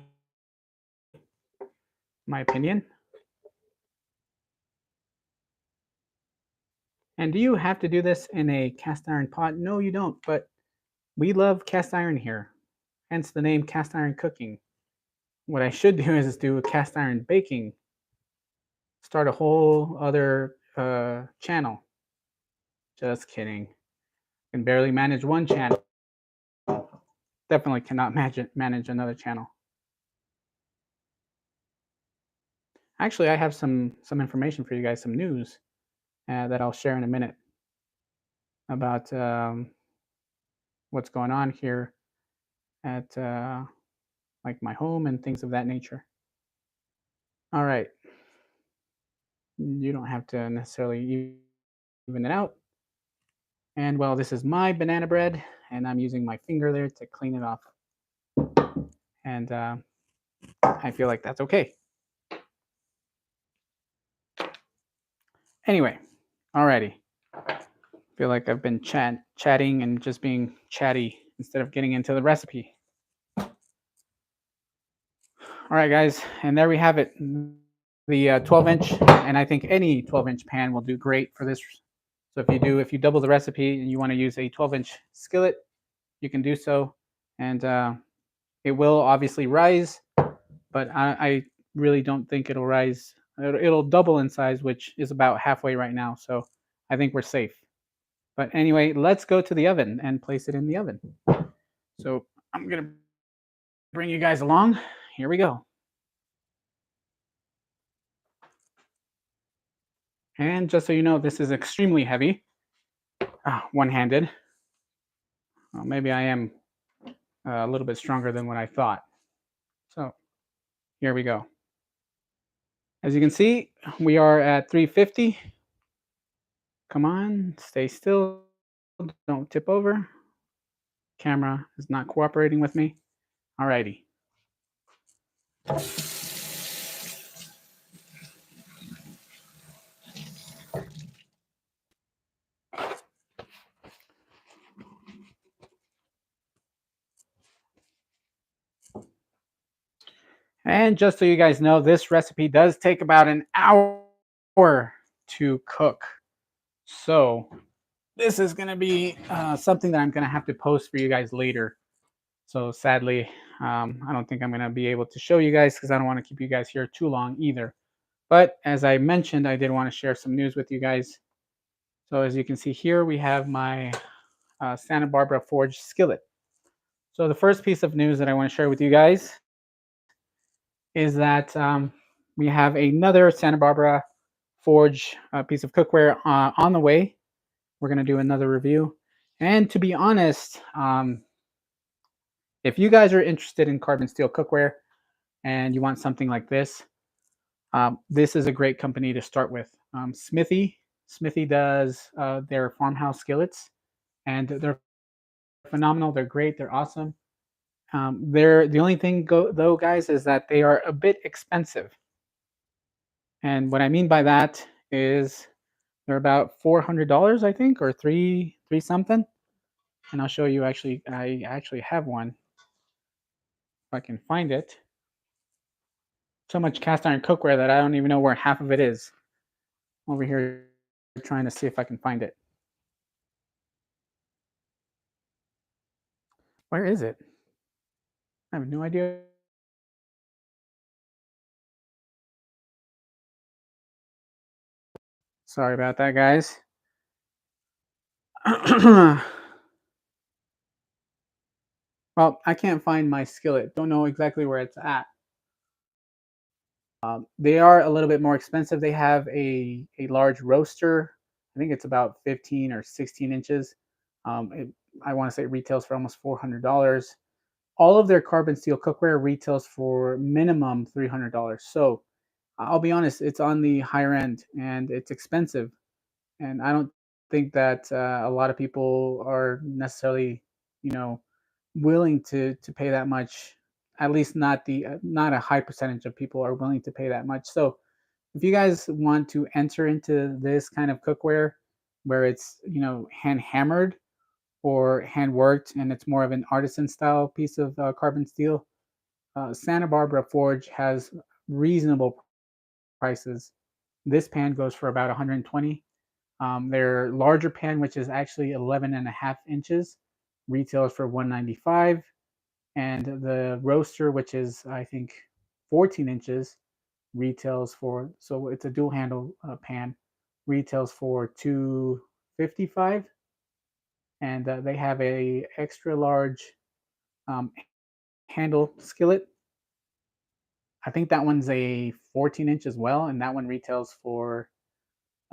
My opinion. And do you have to do this in a cast iron pot? No, you don't, but we love cast iron here, hence the name cast iron cooking. What I should do is do a cast iron baking, start a whole other channel. Just kidding. Can barely manage one channel. Definitely cannot manage another channel. Actually, I have some information for you guys, some news that I'll share in a minute about what's going on here at like my home and things of that nature. All right, you don't have to necessarily even it out. And well, this is my banana bread, and I'm using my finger there to clean it off. And I feel like that's okay. Anyway, alrighty. Feel like I've been chatting and just being chatty instead of getting into the recipe. All right, guys, and there we have it. The 12-inch, and I think any 12-inch pan will do great for this. So if you double the recipe and you want to use a 12-inch skillet, you can do so, and it will obviously rise, but I really don't think it'll rise. It'll double in size, which is about halfway right now. So I think we're safe. But anyway, let's go to the oven and place it in the oven. So I'm gonna bring you guys along. Here we go. And just so you know, this is extremely heavy, one-handed. Well, maybe I am a little bit stronger than what I thought. So here we go. As you can see, we are at 350. Come on, stay still. Don't tip over. Camera is not cooperating with me. Alrighty. And just so you guys know, this recipe does take about an hour to cook. So this is going to be something that I'm going to have to post for you guys later. So sadly, I don't think I'm going to be able to show you guys because I don't want to keep you guys here too long either. But as I mentioned, I did want to share some news with you guys. So as you can see here, we have my Santa Barbara Forge skillet. So the first piece of news that I want to share with you guys is that we have another Santa Barbara Forge piece of cookware on the way. We're going to do another review. And to be honest, if you guys are interested in carbon steel cookware and you want something like this, this is a great company to start with. Smithy does their farmhouse skillets, and they're phenomenal. They're great. They're awesome. They're the only thing though, guys, is that they are a bit expensive. And what I mean by that is they're about $400, I think, or three something. And I'll show you. Actually, I actually have one if I can find it. So much cast iron cookware that I don't even know where half of it is. Over here, trying to see if I can find it. Where is it? I have no idea. Sorry about that, guys. Well, I can't find my skillet. Don't know exactly where it's at. They are a little bit more expensive. They have a large roaster. I think it's about 15 or 16 inches. It, I want to say it retails for almost $400. All of their carbon steel cookware retails for minimum $300. So I'll be honest, it's on the higher end and it's expensive. And I don't think that a lot of people are necessarily, you know, willing to pay that much. At least not the not a high percentage of people are willing to pay that much. So if you guys want to enter into this kind of cookware, where it's hand hammered or hand worked, and it's more of an artisan style piece of carbon steel, Santa Barbara Forge has reasonable prices. This pan goes for about 120. Their larger pan, which is actually 11 and a half inches, retails for 195. And the roaster, which is I think 14 inches, retails for, so it's a dual handle pan, retails for 255. And they have a extra large um, handle skillet. I think that one's a 14 inch as well, and that one retails for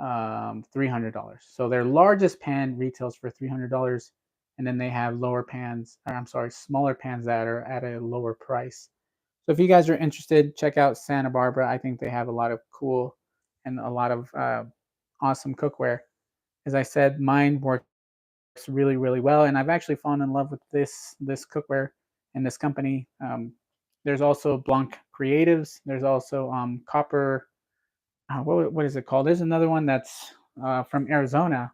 $300. So their largest pan retails for $300, and then they have lower pans, or I'm sorry, smaller pans that are at a lower price. So if you guys are interested, check out Santa Barbara. I think they have a lot of cool and a lot of awesome cookware. As I said, mine works really, really well, and I've actually fallen in love with this cookware and this company. There's also Blanc Creatives. There's also Copper. What is it called? There's another one that's from Arizona.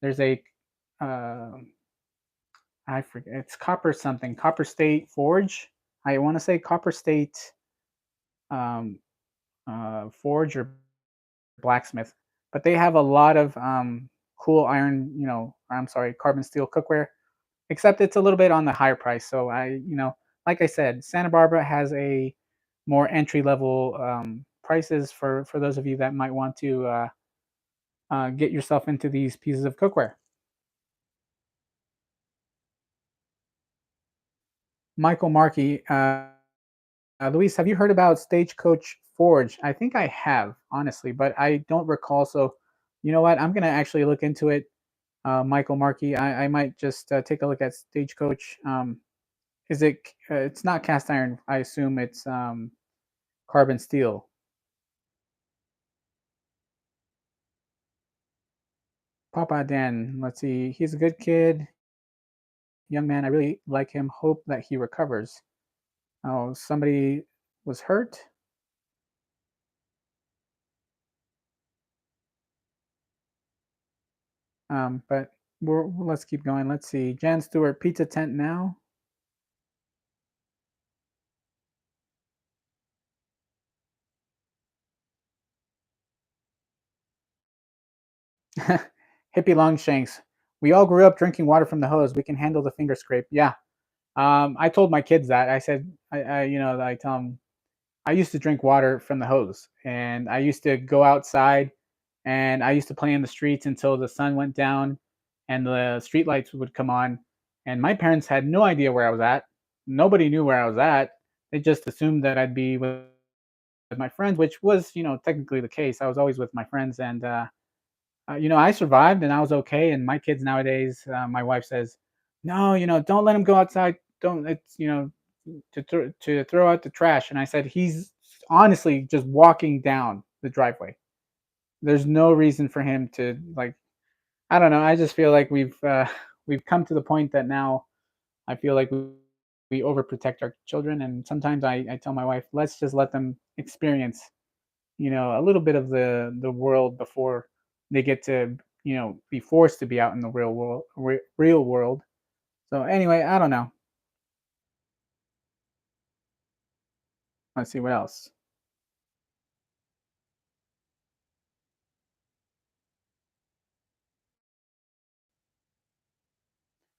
There's a uh, I forget. It's Copper something. Copper State Forge. I want to say Copper State um, Forge or Blacksmith. But they have a lot of cool iron. I'm sorry, carbon steel cookware. Except it's a little bit on the higher price. So like I said, Santa Barbara has a more entry level prices for those of you that might want to get yourself into these pieces of cookware. Michael Markey, Luis, have you heard about Stagecoach Forge? I think I have, honestly, but I don't recall. So, you know what? I'm gonna actually look into it. Michael Markey, I might just take a look at Stagecoach. Is it? It's not cast iron. I assume it's carbon steel. Papa Dan. Let's see. He's a good kid, young man. I really like him. Hope that he recovers. Oh, somebody was hurt. But let's keep going. Let's see. Jan Stewart, pizza tent now. Hippie Longshanks. We all grew up drinking water from the hose. We can handle the finger scrape. Yeah. I told my kids that. I said, I tell them I used to drink water from the hose, and I used to go outside, and I used to play in the streets until the sun went down, and the street lights would come on, and my parents had no idea where I was at. Nobody knew where I was at. They just assumed that I'd be with my friends, which was, technically the case. I was always with my friends, and I survived and I was okay. And my kids nowadays, my wife says, no, don't let him go outside. Don't, it's, to throw out the trash. And I said, he's honestly just walking down the driveway. There's no reason for him to, like, I don't know. I just feel like we've come to the point that now I feel like we overprotect our children. And sometimes I tell my wife, let's just let them experience, a little bit of the world before they get to, be forced to be out in the real world. Real world. So anyway, I don't know. Let's see what else.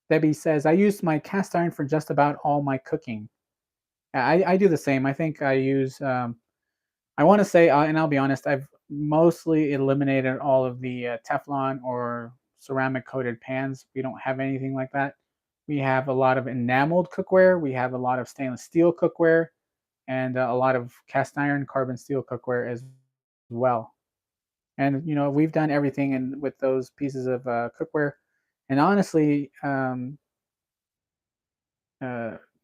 Debbie says, I use my cast iron for just about all my cooking. I do the same. I think I use, I want to say, and I'll be honest, I've mostly eliminated all of the Teflon or ceramic coated pans. We don't have anything like that. We have a lot of enameled cookware. We have a lot of stainless steel cookware, and a lot of cast iron, carbon steel cookware as well. And we've done everything and with those pieces of cookware. And honestly, uh,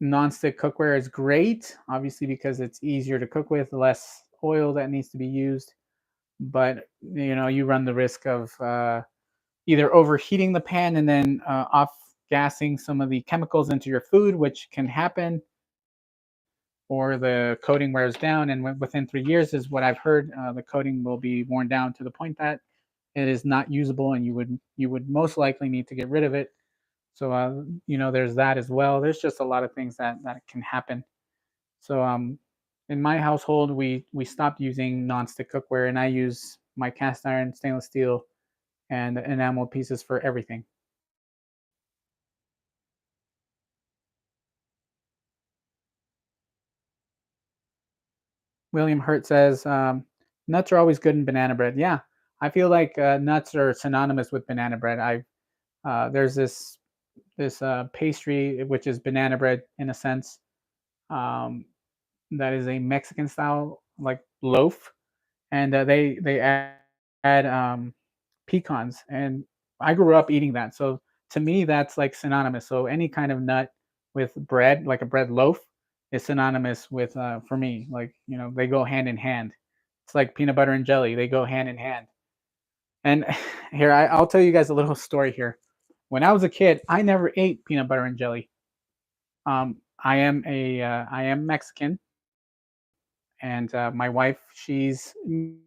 non-stick cookware is great, obviously because it's easier to cook with, less oil that needs to be used. But you run the risk of either overheating the pan and then off gassing some of the chemicals into your food, which can happen, or the coating wears down, and within 3 years, is what I've heard, the coating will be worn down to the point that it is not usable, and you would most likely need to get rid of it. So there's that as well. There's just a lot of things that can happen. So in my household, we stopped using nonstick cookware, and I use my cast iron, stainless steel, and enamel pieces for everything. William Hurt says nuts are always good in banana bread. Yeah, I feel like nuts are synonymous with banana bread. I There's this pastry which is banana bread in a sense. Um, that is a Mexican style like loaf, and they add pecans, and I grew up eating that. So to me, that's like synonymous. So any kind of nut with bread, like a bread loaf, is synonymous with for me. Like they go hand in hand. It's like peanut butter and jelly; they go hand in hand. And here, I'll tell you guys a little story here. When I was a kid, I never ate peanut butter and jelly. I am Mexican, and my wife, she's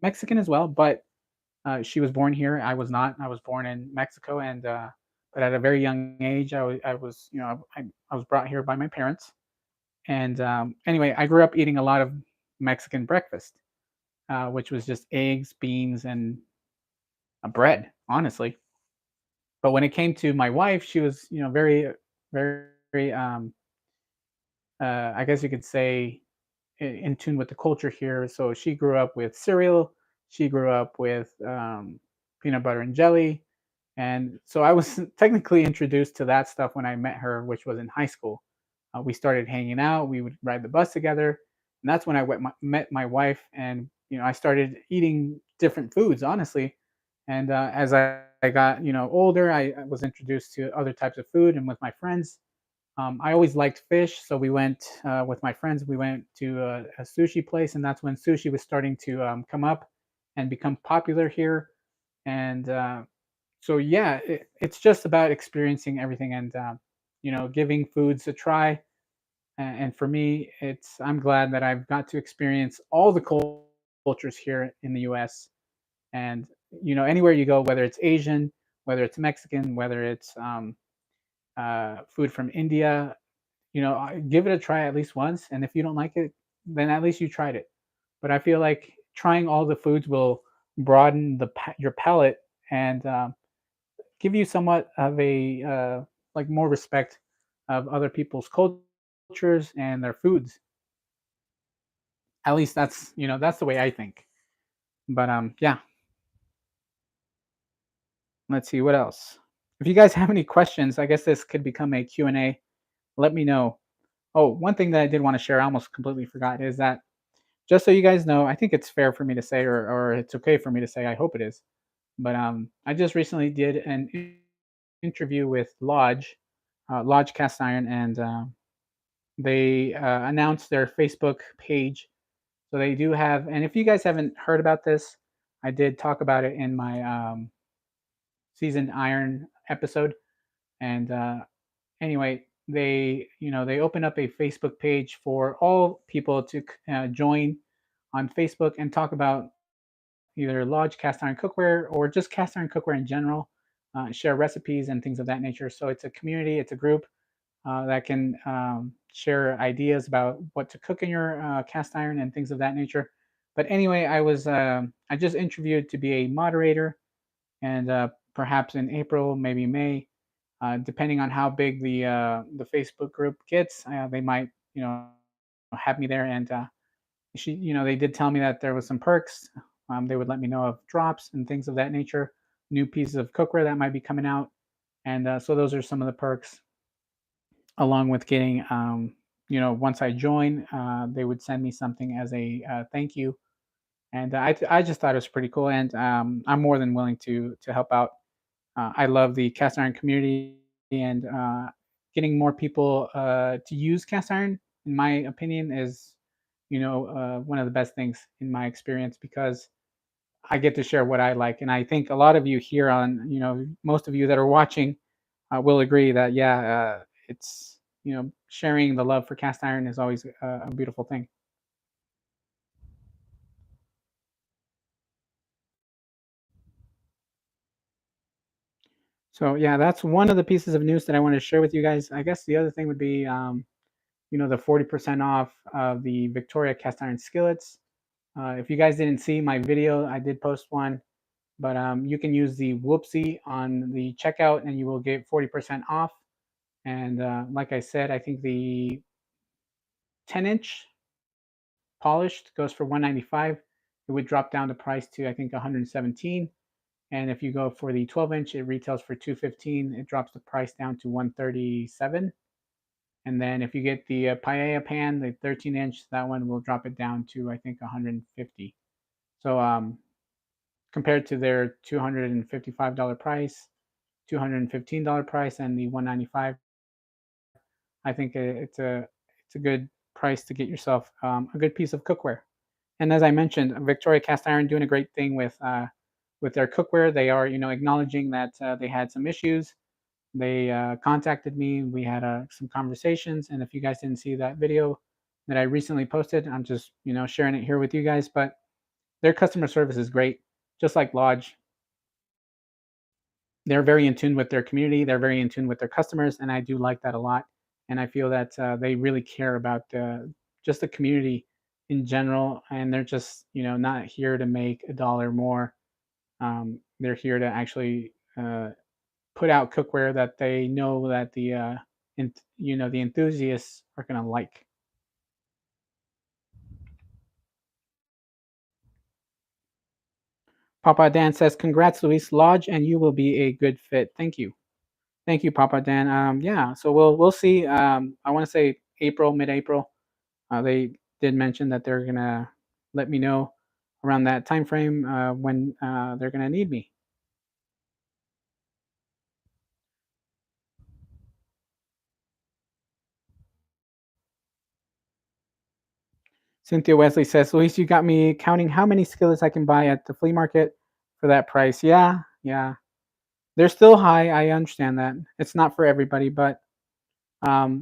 Mexican as well, but she was born here. I was not. I was born in Mexico, and but at a very young age, I was brought here by my parents. And anyway, I grew up eating a lot of Mexican breakfast, which was just eggs, beans, and bread, honestly. But when it came to my wife, she was very, very I guess you could say in tune with the culture here. So she grew up with cereal. She grew up with peanut butter and jelly. And so I was technically introduced to that stuff when I met her, which was in high school. We started hanging out. We would ride the bus together, and that's when I met my wife. And I started eating different foods, honestly. And as I got older, I was introduced to other types of food, and with my friends, I always liked fish, so we went with my friends. We went to a sushi place, and that's when sushi was starting to come up and become popular here. And so, yeah, it's just about experiencing everything and giving foods a try. And for me, I'm glad that I've got to experience all the cultures here in the U.S. And anywhere you go, whether it's Asian, whether it's Mexican, whether it's food from India, give it a try at least once, and if you don't like it, then at least you tried it. But I feel like trying all the foods will broaden your palate and give you somewhat of a like more respect of other people's cultures and their foods. At least that's the way I think. But yeah, let's see what else. If you guys have any questions, I guess this could become a Q&A. Let me know. Oh, one thing that I did want to share, I almost completely forgot, is that just so you guys know, I think it's fair for me to say, or it's okay for me to say. I hope it is. But I just recently did an interview with Lodge Cast Iron, and they announced their Facebook page. So they do have, and if you guys haven't heard about this, I did talk about it in my seasoned iron episode. And anyway, they open up a Facebook page for all people to join on Facebook and talk about either Lodge cast iron cookware or just cast iron cookware in general, share recipes and things of that nature. So it's a community, it's a group that can share ideas about what to cook in your cast iron and things of that nature. But anyway, I just interviewed to be a moderator, and perhaps in April, maybe May, depending on how big the Facebook group gets, they might have me there. And they did tell me that there was some perks. They would let me know of drops and things of that nature, new pieces of cookware that might be coming out, and so those are some of the perks. along with getting, once I join, they would send me something as a thank you. And I just thought it was pretty cool, and I'm more than willing to help out. I love the cast iron community, and getting more people to use cast iron, in my opinion, is one of the best things in my experience, because I get to share what I like, and I think a lot of you here on, most of you that are watching, will agree that, yeah, it's, sharing the love for cast iron is always a beautiful thing. So yeah, that's one of the pieces of news that I want to share with you guys. I guess the other thing would be, the 40% off of the Victoria cast iron skillets. If you guys didn't see my video, I did post one, but you can use the whoopsie on the checkout and you will get 40% off. And like I said, I think the 10-inch polished goes for 195. It would drop down the price to, I think, 117. And if you go for the 12-inch, it retails for 215. It drops the price down to 137. And then if you get the paella pan, the 13-inch, that one will drop it down to, I think, 150. So compared to their $255 price, $215 price, and the 195, I think it's a good price to get yourself a good piece of cookware. And as I mentioned, Victoria Cast Iron doing a great thing with their cookware. They are, acknowledging that they had some issues. They contacted me. We had some conversations, and if you guys didn't see that video that I recently posted, I'm just, sharing it here with you guys. But their customer service is great, just like Lodge. They're very in tune with their community. They're very in tune with their customers, and I do like that a lot. And I feel that they really care about just the community in general, and they're just, not here to make a dollar more. They're here to actually put out cookware that they know that the enthusiasts are gonna like. Papa Dan says, "Congrats, Luis Lodge, and you will be a good fit." Thank you, Papa Dan. Yeah, so we'll see. I want to say April, mid-April. They did mention that they're gonna let me know around that time frame when they're gonna need me. Cynthia Wesley says, "Luis, you got me counting how many skillets I can buy at the flea market for that price." Yeah, yeah. They're still high. I understand that. It's not for everybody, but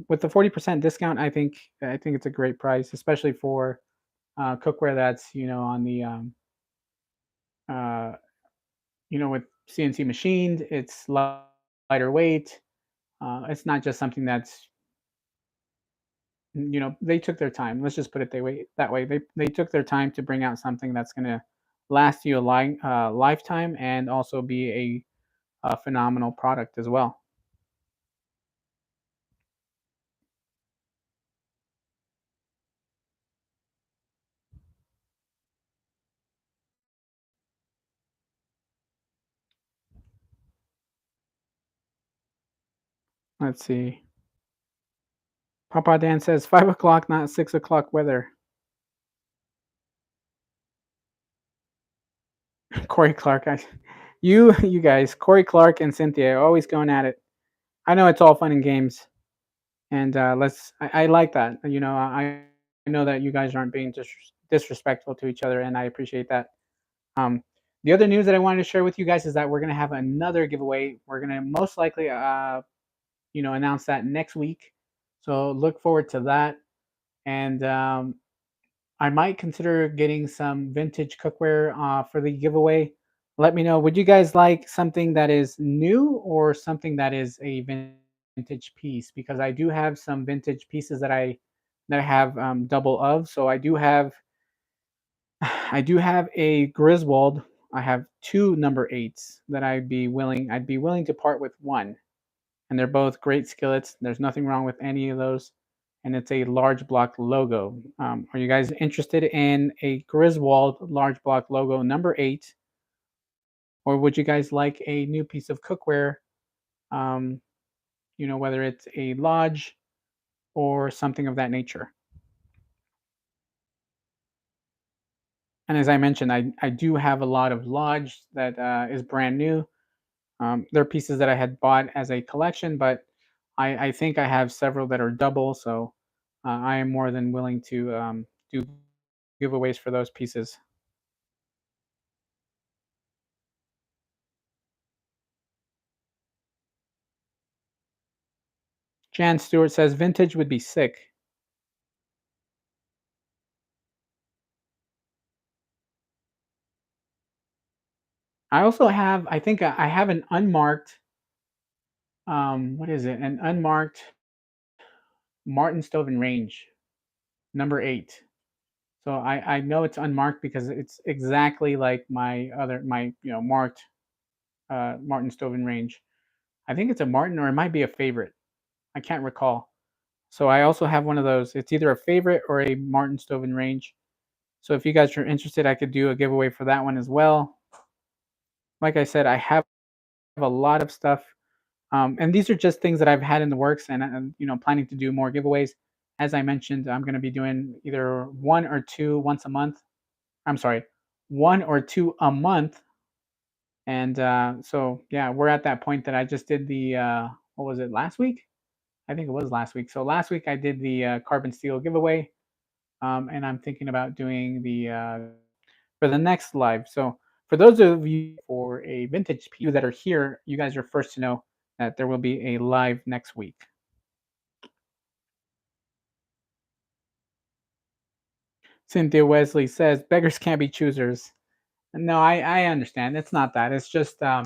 with the 40% discount, I think it's a great price, especially for cookware that's, on the uh, with CNC machined. It's lighter weight. It's not just something that's, they took their time. Let's just put it that way. They took their time to bring out something that's gonna last you a lifetime, and also be a phenomenal product as well. Let's see. Papa Dan says 5 o'clock, not 6 o'clock weather. Corey Clark, you guys, Corey Clark and Cynthia are always going at it. I know it's all fun and games, and I like that. I know that you guys aren't being disrespectful to each other, and I appreciate that. Um, the other news that I wanted to share with you guys is that we're gonna have another giveaway. We're gonna most likely, announce that next week. So look forward to that. And I might consider getting some vintage cookware for the giveaway. Let me know. Would you guys like something that is new or something that is a vintage piece? Because I do have some vintage pieces that I have double of. So I do have I do have a Griswold. I have two number eights that I'd be willing to part with one, and they're both great skillets. There's nothing wrong with any of those, and it's a large block logo. Are you guys interested in a Griswold large block logo number eight, or would you guys like a new piece of cookware? Um, whether it's a Lodge or something of that nature. And as I mentioned, I do have a lot of Lodge that is brand new. They're pieces that I had bought as a collection, but I think I have several that are double, so I am more than willing to do giveaways for those pieces. Jan Stewart says vintage would be sick. I also have, I think I have an unmarked, what is it? An unmarked Martin Stove and Range, number 8. So I know it's unmarked because it's exactly like my marked Martin Stove and Range. I think it's a Martin or it might be a favorite. I can't recall. So I also have one of those. It's either a favorite or a Martin Stove and Range. So if you guys are interested, I could do a giveaway for that one as well. Like I said, I have a lot of stuff, and these are just things that I've had in the works, and planning to do more giveaways. As I mentioned, I'm going to be doing either one or two once a month. I'm sorry, one or two a month. And so yeah, we're at that point that I just did the what was it, last week? I think it was last week. So last week I did the carbon steel giveaway, and I'm thinking about doing the for the next live. So for those of you for a vintage piece that are here, you guys are first to know that there will be a live next week. Cynthia Wesley says beggars can't be choosers. No, I understand. It's not that. It's just I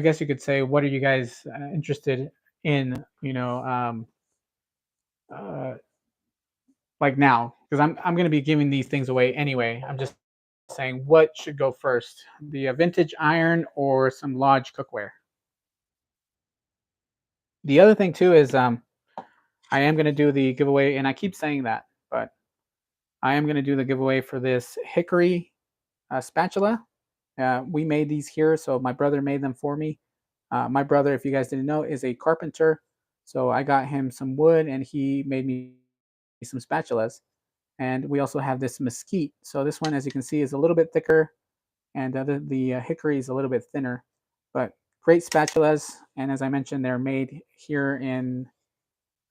guess you could say, what are you guys interested in? Uh, like now, because I'm going to be giving these things away anyway. I'm just saying what should go first, the vintage iron or some Lodge cookware. The other thing too is I am going to do the giveaway, and I keep saying that, but I am going to do the giveaway for this hickory spatula. We made these here, so my brother made them for me. My brother, if you guys didn't know, is a carpenter, so I got him some wood, and he made me some spatulas. And we also have this mesquite. So this one, as you can see, is a little bit thicker, and the hickory is a little bit thinner. But great spatulas, and as I mentioned, they're made here in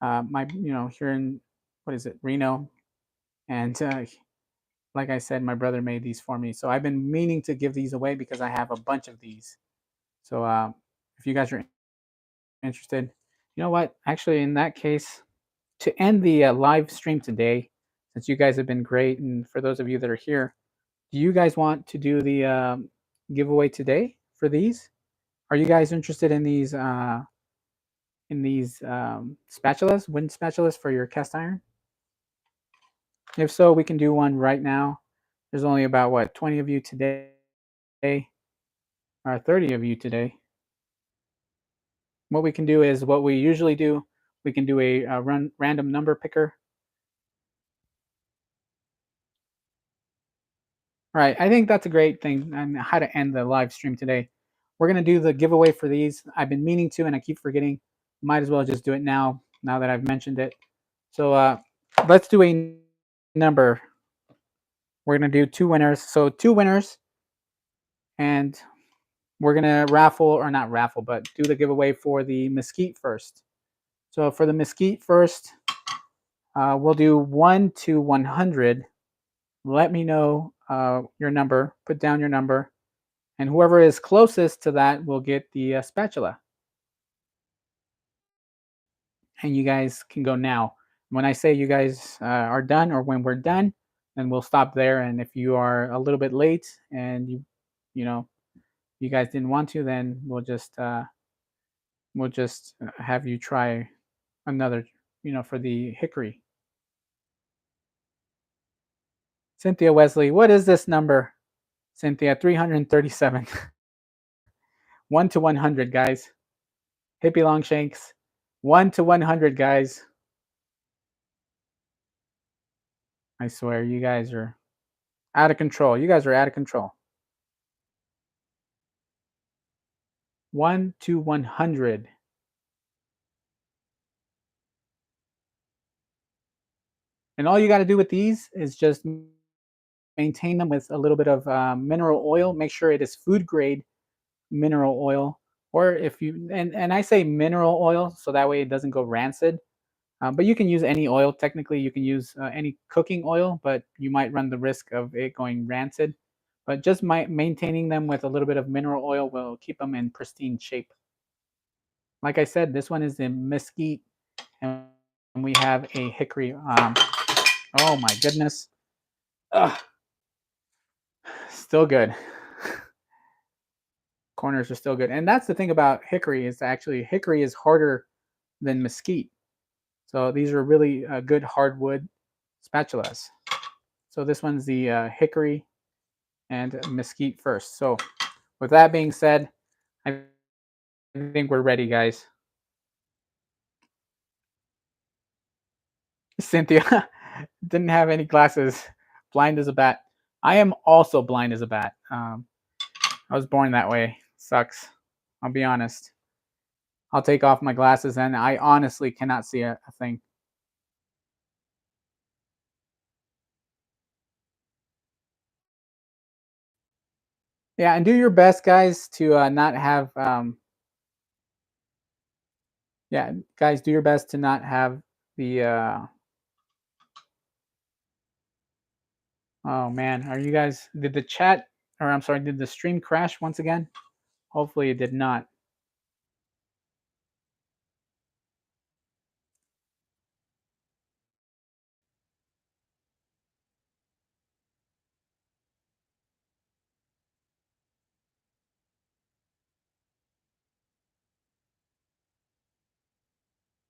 here in what is it, Reno, and like I said, my brother made these for me. So I've been meaning to give these away because I have a bunch of these. So if you guys are interested, you know what? Actually, in that case, to end the live stream today, since you guys have been great, and for those of you that are here, do you guys want to do the giveaway today for these? Are you guys interested in these spatulas, wind spatulas for your cast iron? If so, we can do one right now. There's only about what, 20 of you today, or 30 of you today. What we can do is what we usually do. We can do a random number picker. Right. I think that's a great thing and how to end the live stream today. We're gonna do the giveaway for these. I've been meaning to, and I keep forgetting. Might as well just do it now. Now that I've mentioned it. So let's do a number. We're gonna do two winners. So two winners, and we're gonna raffle or not raffle, but do the giveaway for the mesquite first. So for the mesquite first, we'll do 1 to 100. Let me know your number. Put down your number, and whoever is closest to that will get the spatula. And you guys can go now. When I say you guys are done, or when we're done, then we'll stop there. And if you are a little bit late and you know, you guys didn't want to, then we'll just have you try another, for the hickory. Cynthia Wesley, what is this number? Cynthia, 337. 1 to 100, guys. Hippie Longshanks, 1 to 100, guys. I swear, you guys are out of control. You guys are out of control. 1 to 100. And all you got to do with these is just maintain them with a little bit of mineral oil. Make sure it is food grade mineral oil, or if you and I say mineral oil so that way it doesn't go rancid. But you can use any oil. Technically, you can use any cooking oil, but you might run the risk of it going rancid. But just maintaining them with a little bit of mineral oil will keep them in pristine shape. Like I said, this one is the mesquite, and we have a hickory. Oh my goodness, Ugh, still good. Corners are still good, and that's the thing about hickory is actually hickory is harder than mesquite. So these are really good hardwood spatulas. So this one's the hickory and mesquite first. So with that being said, I think we're ready, guys. Cynthia didn't have any glasses, blind as a bat. I am also blind as a bat. I was born that way. Sucks. I'll be honest. I'll take off my glasses and I honestly cannot see a thing. Yeah, and do your best, guys, to not have. Yeah, guys, do your best to not have the. Oh man, are you guys? Did the chat, or I'm sorry, did the stream crash once again? Hopefully, it did not.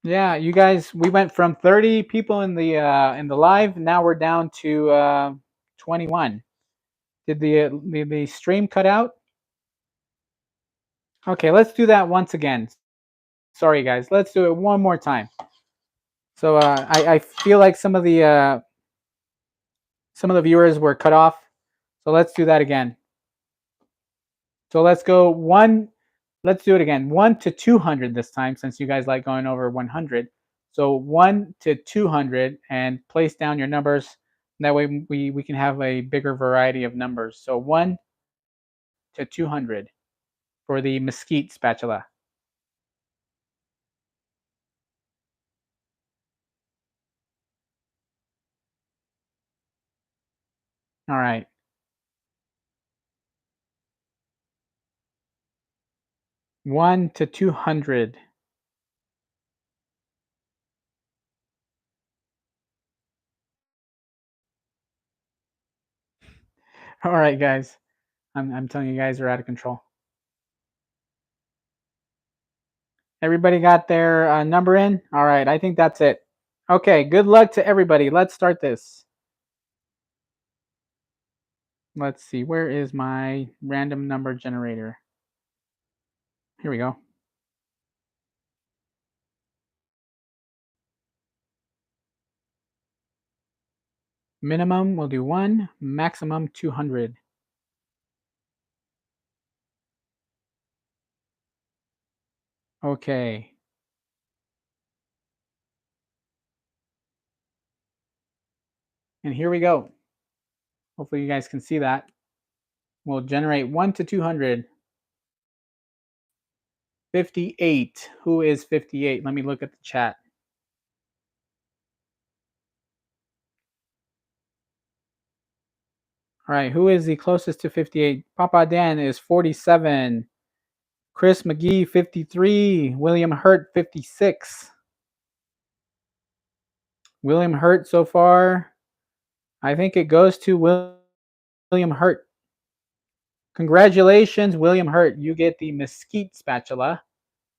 Yeah, you guys, we went from 30 people in the live. Now we're down to 21. Did the stream cut out? Okay, let's do that once again. Sorry, guys. Let's do it one more time. So I feel like some of the viewers were cut off. So let's do that again. So let's go one. Let's do it again. 1 to 200 this time, since you guys like going over 100. So 1 to 200, and place down your numbers. That way we can have a bigger variety of numbers. So 1 to 200 for the mesquite spatula. All right. One to 200. All right, guys. I'm telling you guys are out of control. Everybody got their number in? All right, I think that's it. Okay, good luck to everybody. Let's start this. Let's see, where is my random number generator? Here we go. Minimum, we'll do 1, maximum 200. Okay. And here we go. Hopefully you guys can see that. We'll generate 1 to 200. 58. Who is 58? Let me look at the chat. All right, who is the closest to 58? Papa Dan is 47. Chris McGee, 53. William Hurt, 56. William Hurt so far, I think it goes to William Hurt. Congratulations, William Hurt. You get the mesquite spatula.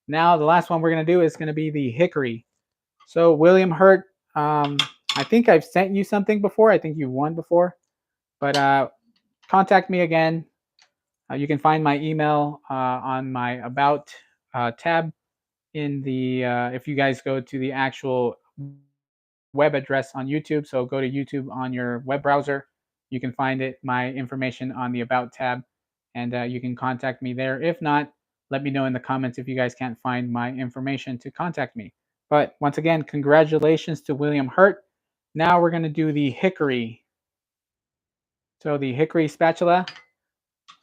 Now the last one we're going to do is going to be the hickory. So William Hurt, I think I've sent you something before. I think you won before. But contact me again. You can find my email on my About tab in the, if you guys go to the actual web address on YouTube. So go to YouTube on your web browser. You can find it, my information on the About tab, and you can contact me there. If not, let me know in the comments if you guys can't find my information to contact me. But once again, congratulations to William Hurt. Now we're going to do the hickory. So the hickory spatula,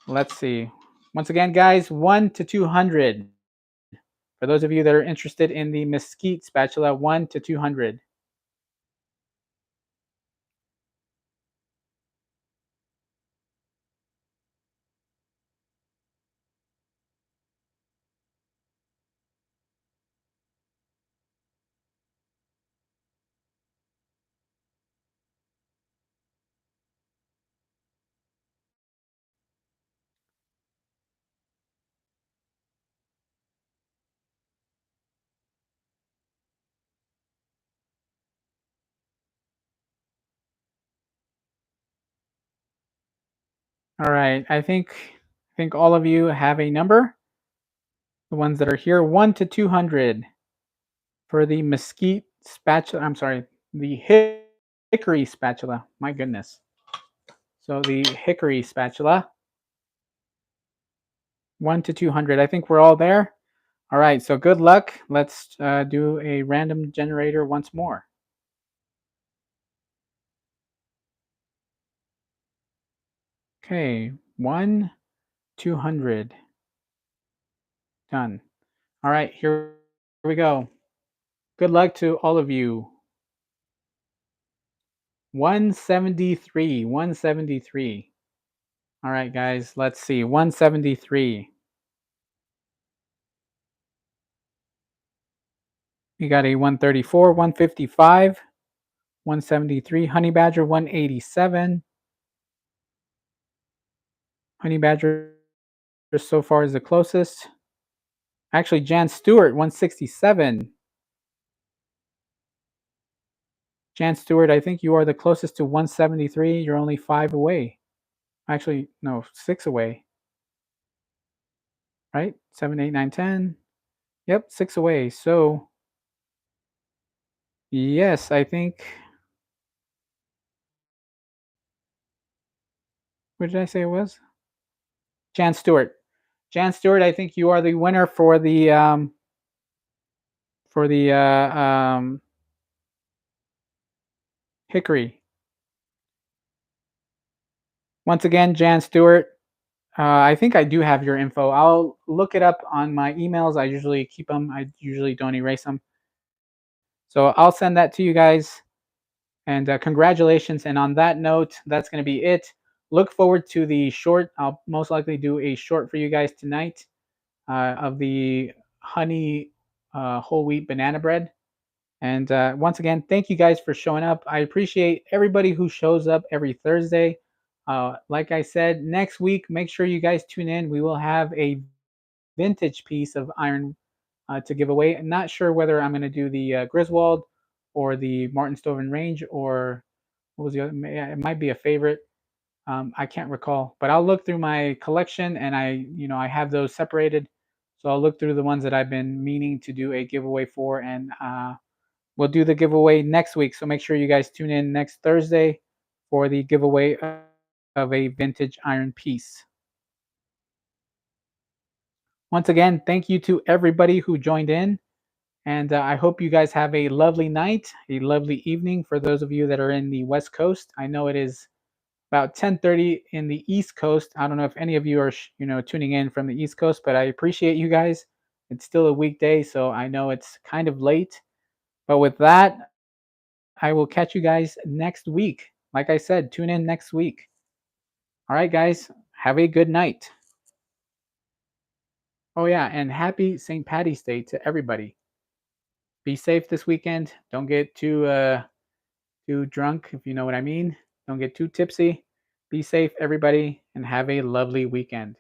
let's see. Once again, guys, 1 to 200. For those of you that are interested in the mesquite spatula, 1 to 200. All right, I think all of you have a number. The ones that are here, 1 to 200 for the mesquite spatula. I'm sorry, the hickory spatula. My goodness. So the hickory spatula, 1 to 200. I think we're all there. All right, so good luck. Let's do a random generator once more. Okay, 1, 200. Done. All right, here we go. Good luck to all of you. 173, 173. All right, guys, let's see. 173. We got a 134, 155, 173. Honey Badger, 187. Honey Badger so far is the closest. Actually, Jan Stewart, 167. Jan Stewart, I think you are the closest to 173. You're only 5 away. Actually, no, 6 away, right? 7, 8, 9, 10. Yep, 6 away. So, yes, I think. What did I say it was? Jan Stewart. Jan Stewart, I think you are the winner for the hickory. Once again, Jan Stewart. I think I do have your info. I'll look it up on my emails. I usually keep them. I usually don't erase them. So I'll send that to you guys. And congratulations. And on that note, that's going to be it. Look forward to the short. I'll most likely do a short for you guys tonight of the honey whole wheat banana bread. And once again, thank you guys for showing up. I appreciate everybody who shows up every Thursday. Like I said, next week, make sure you guys tune in. We will have a vintage piece of iron to give away. I'm not sure whether I'm going to do the Griswold or the Martin Stoven Range, or what was the other? It might be a favorite. I can't recall, but I'll look through my collection, and I have those separated. So I'll look through the ones that I've been meaning to do a giveaway for, and we'll do the giveaway next week. So make sure you guys tune in next Thursday for the giveaway of a vintage iron piece. Once again, thank you to everybody who joined in. And I hope you guys have a lovely night, a lovely evening for those of you that are in the West Coast. I know it is about 10:30 in the East Coast. I don't know if any of you are, tuning in from the East Coast, but I appreciate you guys. It's still a weekday, so I know it's kind of late. But with that, I will catch you guys next week. Like I said, tune in next week. All right, guys, have a good night. Oh, yeah, and happy St. Patty's Day to everybody. Be safe this weekend. Don't get too drunk, if you know what I mean. Don't get too tipsy. Be safe, everybody, and have a lovely weekend.